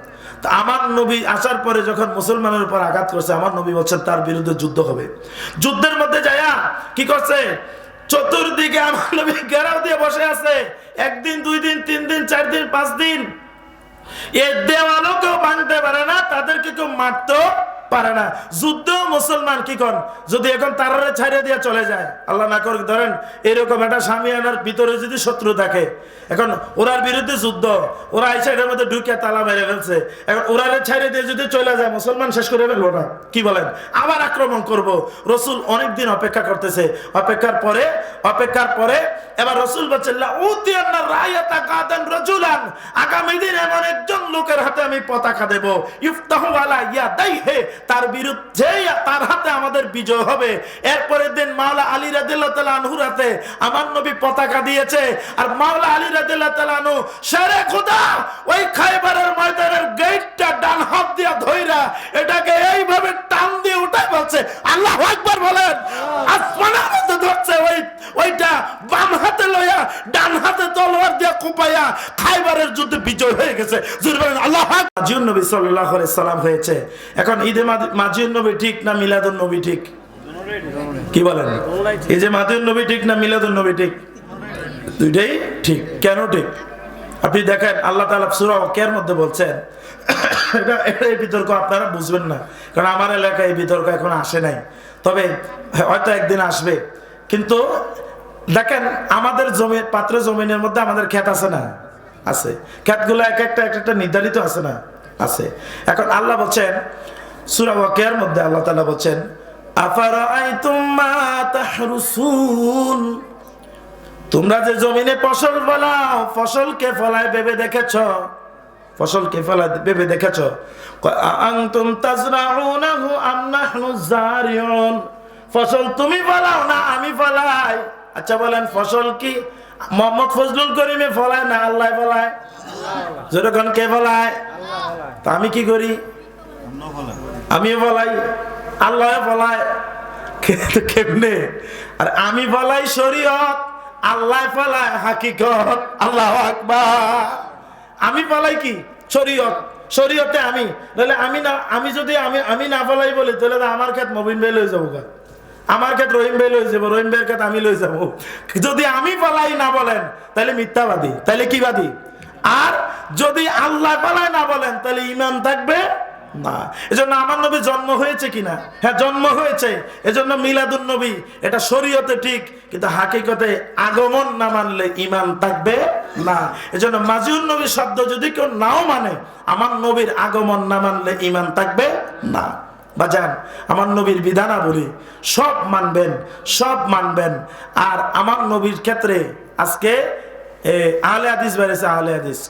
তা আমার নবী আসার পরে যখন মুসলমানের উপর আঘাত করছে, আমার নবী বলছেন তার বিরুদ্ধে যুদ্ধ হবে। যুদ্ধের মধ্যে যায়া কি করছে, চতুর্দিকে আমার নবী ঘেরাও দিয়ে বসে আছে। একদিন, 2 দিন, 3 দিন, 4 দিন, 5 দিন এ দেওয়ালও কেউ ভাঙতে পারে না, তাদেরকে কেউ মারতে পারে না। যুদ্ধ মুসলমান কি করেন, যদি এখন তারারে ছাড়িয়ে দিয়ে চলে যায়, আল্লাহ না করে ধরেন এরকম একটা সামিয়ানার ভিতরে যদি শত্রু থাকে, এখন ওরার বিরুদ্ধে যুদ্ধ, ওরা এই সাইডের মধ্যে ঢুকে তালা মেরে ফেলছে, এখন ওরারে ছাড়িয়ে দিয়ে যদি চলে যায়, মুসলমান শেষ করে ফেলবো না, কি বলেন, আবার আক্রমণ করব। রসুল অনেকদিন অপেক্ষা করতেছে, অপেক্ষার পরে এবার রসুল বলছেন আগামী দিন এমন একজন লোকের হাতে আমি পতাকা দেব, ইফতাহু আলা ইয়াদাইহি, তার বিরুদ্ধে তার হাতে আমাদের বিজয় হবে। এরপরের দিন মাওলা আলী রাদিয়াল্লাহু তাআলা আনহুর হাতে আমার নবী পতাকা দিয়েছে, আর মাওলা আলী রাদিয়াল্লাহু তাআলা আনহু শেরে খোদা ওই খায়বারের ময়দানের গেটটা ডান হাত দিয়ে ধইরা এটাকে এইভাবে টান দিয়ে উঠাই বলছে আল্লাহু আকবার বলেন, আসমানের মধ্যে ধরছে, ওইটা বাম হাতে লইয়া ডান হাতে তলোয়ার দিয়ে কোপাইয়া খায়বারের যুদ্ধে বিজয় হয়ে গেছে। জোরে বলেন আল্লাহু আকবার। মাজিউন নবী সাল্লাল্লাহু আলাইহি সাল্লাম হয়েছে। এখন ঈদে মাজিউন নবী ঠিক না মিলাদুন নবী ঠিক? কি বলেন, এই যে মাজিউন নবী ঠিক না মিলাদুন নবী ঠিক? দুইটাই ঠিক। কেন ঠিক? আপনি দেখেন আল্লাহ তাআলা সূরা ওয়াকিয়ার মধ্যে বলছেন, এই বিতর্ক আপনারা বুঝবেন না, কারণ আমার এলাকায় এই বিতর্ক এখন আসে নাই, তবে হয়তো একদিন আসবে। কিন্তু দেখেন আমাদের জমি, পাত্র জমিনের মধ্যে আমাদের ক্ষেত আছে না? আছে। ক্ষেতগুলো এক একটা নির্ধারিত আছে না? আছে। এখন আল্লাহ বলছেন সূরা ওয়াকিয়ার মধ্যে, আল্লাহ তাআলা বলছেন আফারাআইতুম মা তাহরুসুন, তোমরা যে জমিনে ফসল ফলাও, ফসলকে ফলায় ভেবে দেখেছো? ফসলকে ফলায় ভেবে দেখেছো? আনতুম তাজরাউনাহু আম নাহনু যারিউন, ফসল তুমি ফলাও না আমি ফলাই? আচ্ছা বলেন, ফসল কি মোহাম্মদ ফজলুল করিমে ফলায় না আল্লাহ ফলায়? যখন কে ফলায়? তা আমি কি করি? আমিও ফলাই, আল্লাহ ফলায়। কেমনে? আর আমি ফলাই শরীয়ত, আল্লাহ ফলায় হাকিকত। আল্লাহু আকবার। আমি ফলাই কি? শরীয়ত। শরীয়তে আমি, তাহলে আমি যদি আমি না ফলাই বলি, তাহলে আমার ক্ষেত মবিন ভাই লই যাবো, আমার ক্ষেত রহিম ভাই লই যাবো, রহিম ভাইয়ের ক্ষেত আমি লই যাবো। যদি আমি ফলাই না বলেন তাহলে মিথ্যাবাদী, তাহলে কি বাদী? আর যদি আল্লাহ ফলাই না বলেন তাহলে ঈমান থাকবে না। এজন্য আমার নবী জন্ম হয়েছে কিনা? হ্যাঁ জন্ম হয়েছে। এজন্য মিলাদুন নবী এটা শরীয়তে ঠিক, কিন্তু হাকিকতে আগমন না মানলে ঈমান থাকবে না। এজন্য মাজিউন নবী শব্দ যদি কেউ নাও মানে, আমার নবীর আগমন না মানলে ঈমান থাকবে না। বাজান, আমার নবীর বিধানাবলী সব মানবেন, সব মানবেন। আর আমার নবীর ক্ষেত্রে আজকে আহলে হাদিস বেড়েছে, আহলে হাদিস,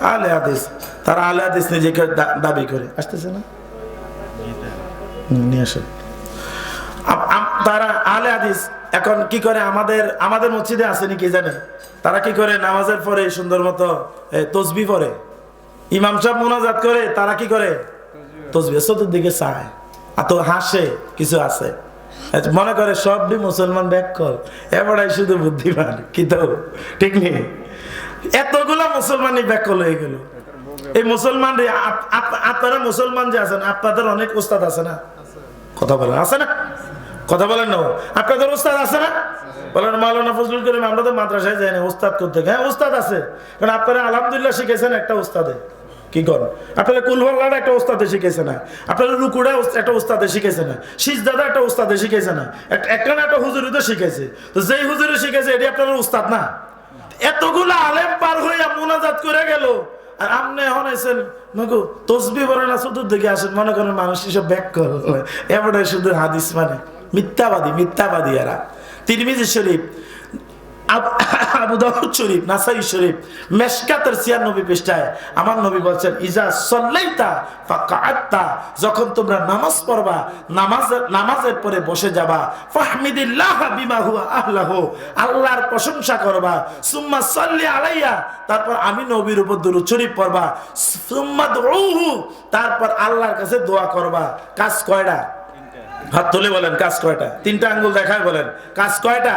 আহলে হাদিস, তারা আহলে হাদিস নিজেকে দাবি করে আসতেছে না, নিয়ে আসে তারা আহলে হাদিস। এখন কি করে, আমাদের মসজিদে আসেনি কি জানে, তারা কি করে নামাজের পরে সুন্দর মতো তসবিহ পড়ে, ইমাম সাহেব মুনাজাত করে, তারা কি করে তসবিহ চতুর্দিকে চায়, আর তো হাসে। কিছু আছে মনে করে সবই মুসলমান ব্যাকল, এবারাই শুধু বুদ্ধিমান, কি তো ঠিক নেই? এতগুলা মুসলমানই ব্যাকল হয়ে গেল। এই মুসলমান রে, আপনারা মুসলমান যে আছেন, আপনাদের অনেক উস্তাদ আছে না? কথা বলেন, আছে না? কথা বলেন না? আপনাদের উস্তাদ আছে না? বলেন মাওলানা ফজলুল করিম, আমরা তো মাদ্রাসায় যাই না উস্তাদ করতে। হ্যাঁ উস্তাদ আছে, কারণ আপনারা আলহামদুলিল্লাহ শিখেছেন একটা উস্তাদে। কি করেন আপনারা? কুলহল্লাটা একটা উস্তাদে শিখেছে না, আপনারা রুকুটা একটা উস্তাদে শিখেছে না, সিজদাটা একটা উস্তাদে শিখেছে না, একটা না একটা হুজুরিতে শিখেছে। তো যেই হুজুরে শিখেছে এটি আপনারা উস্তাদ না? এতগুলো আলেম পার হইয়া মুনাজাত করে গেল, আর আপনি এখন এসেন নগো তসবিহ পড়ে না, চতুর্দিকে আসেন, মনে করেন মানুষ সব ব্যাক করে এবারে শুধু হাদিস মানে মিথ্যাবাদী এরা। তিরমিজি শরীফ, আবু দাউদ শরীফ, নাসাই শরীফ, মেশকাতের 96 পৃষ্ঠায় আমার নবী বলছেন ইজা সাল্লাইতা ফাকাআতা, যখন তোমরা নামাজ পড়বা, নামাজের পরে বসে যাবা, ফাহমিদিল্লাহ বিমা হুয়া আহলাহু, আল্লাহর প্রশংসা করবা, সুম্মা সাল্লি আলাইয়া, তারপর আমি নবীর উপর দুরূদ শরীফ পড়বা, সুম্মা দুউহু, তারপর আল্লাহর কাছে দোয়া করবা। কাজ কয়টা? হাত তুলে বলেন কাজ কয়টা? 3টা আঙ্গুল দেখায় বলেন কাজ কয়টা?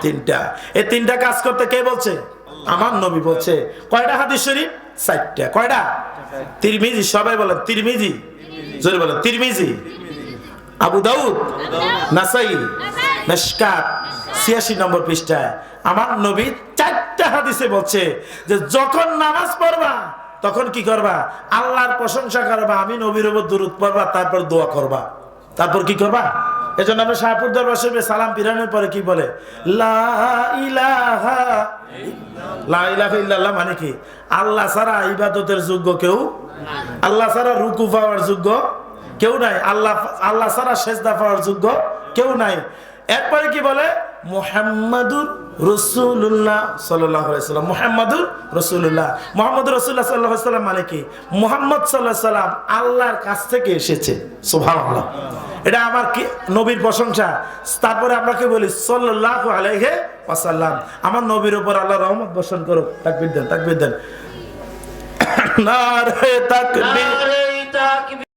3টা। এই 3টা কাজ করতে কে বলছে? আমার নবী বলছে। কয়টা হাদিস শরীফ? 4টা। কয়টা? তিরমিজি, সবাই বলেন তিরমিজি, জোরে বলেন তিরমিজি, আবু দাউদ, নাসাই, মিশকাত 86 নম্বর পৃষ্ঠায় আমার নবী 4টা হাদিসে বলছে যে যখন নামাজ পড়বা তখন কি করবা? আল্লাহর প্রশংসা করবা, আমি নবীর উপর দুরূদ পড়বা, তারপর দোয়া করবা। তারপর কি করবা? এজন্য আমরা শাহপুর দরবার শরীফে সালাম ফিরানোর পরে কি বলে? লা ইলাহা ইল্লাল্লাহ, মানে কি? আল্লাহ ছাড়া ইবাদতের যোগ্য কেউ, আল্লাহ ছাড়া রুকু পাওয়ার যোগ্য কেউ নাই, আল্লাহ ছাড়া সেজদা পাওয়ার যোগ্য কেউ নাই। এরপরে কি বলে? মুহাম্মাদুর রাসূলুল্লাহ সাল্লাল্লাহু আলাইহি ওয়াসাল্লাম, মুহাম্মাদুর রাসূলুল্লাহ, মুহাম্মাদুর রাসূলুল্লাহ সাল্লাল্লাহু আলাইহি ওয়াসাল্লাম মানে কি? মুহাম্মদ সাল্লাল্লাহু আলাইহি ওয়াসাল্লাম আল্লাহর কাছ থেকে এসেছে। সুবহানাল্লাহ, এটা আমার কি নবীর প্রশংসা। তারপরে আমরা কি বলি? সাল্লাল্লাহু আলাইহি ওয়াসাল্লাম, আমার নবীর উপর আল্লাহ রহমত বর্ষণ করুক। তাকবীর দেন, তাকবীর দেন, নারে তাকবীর।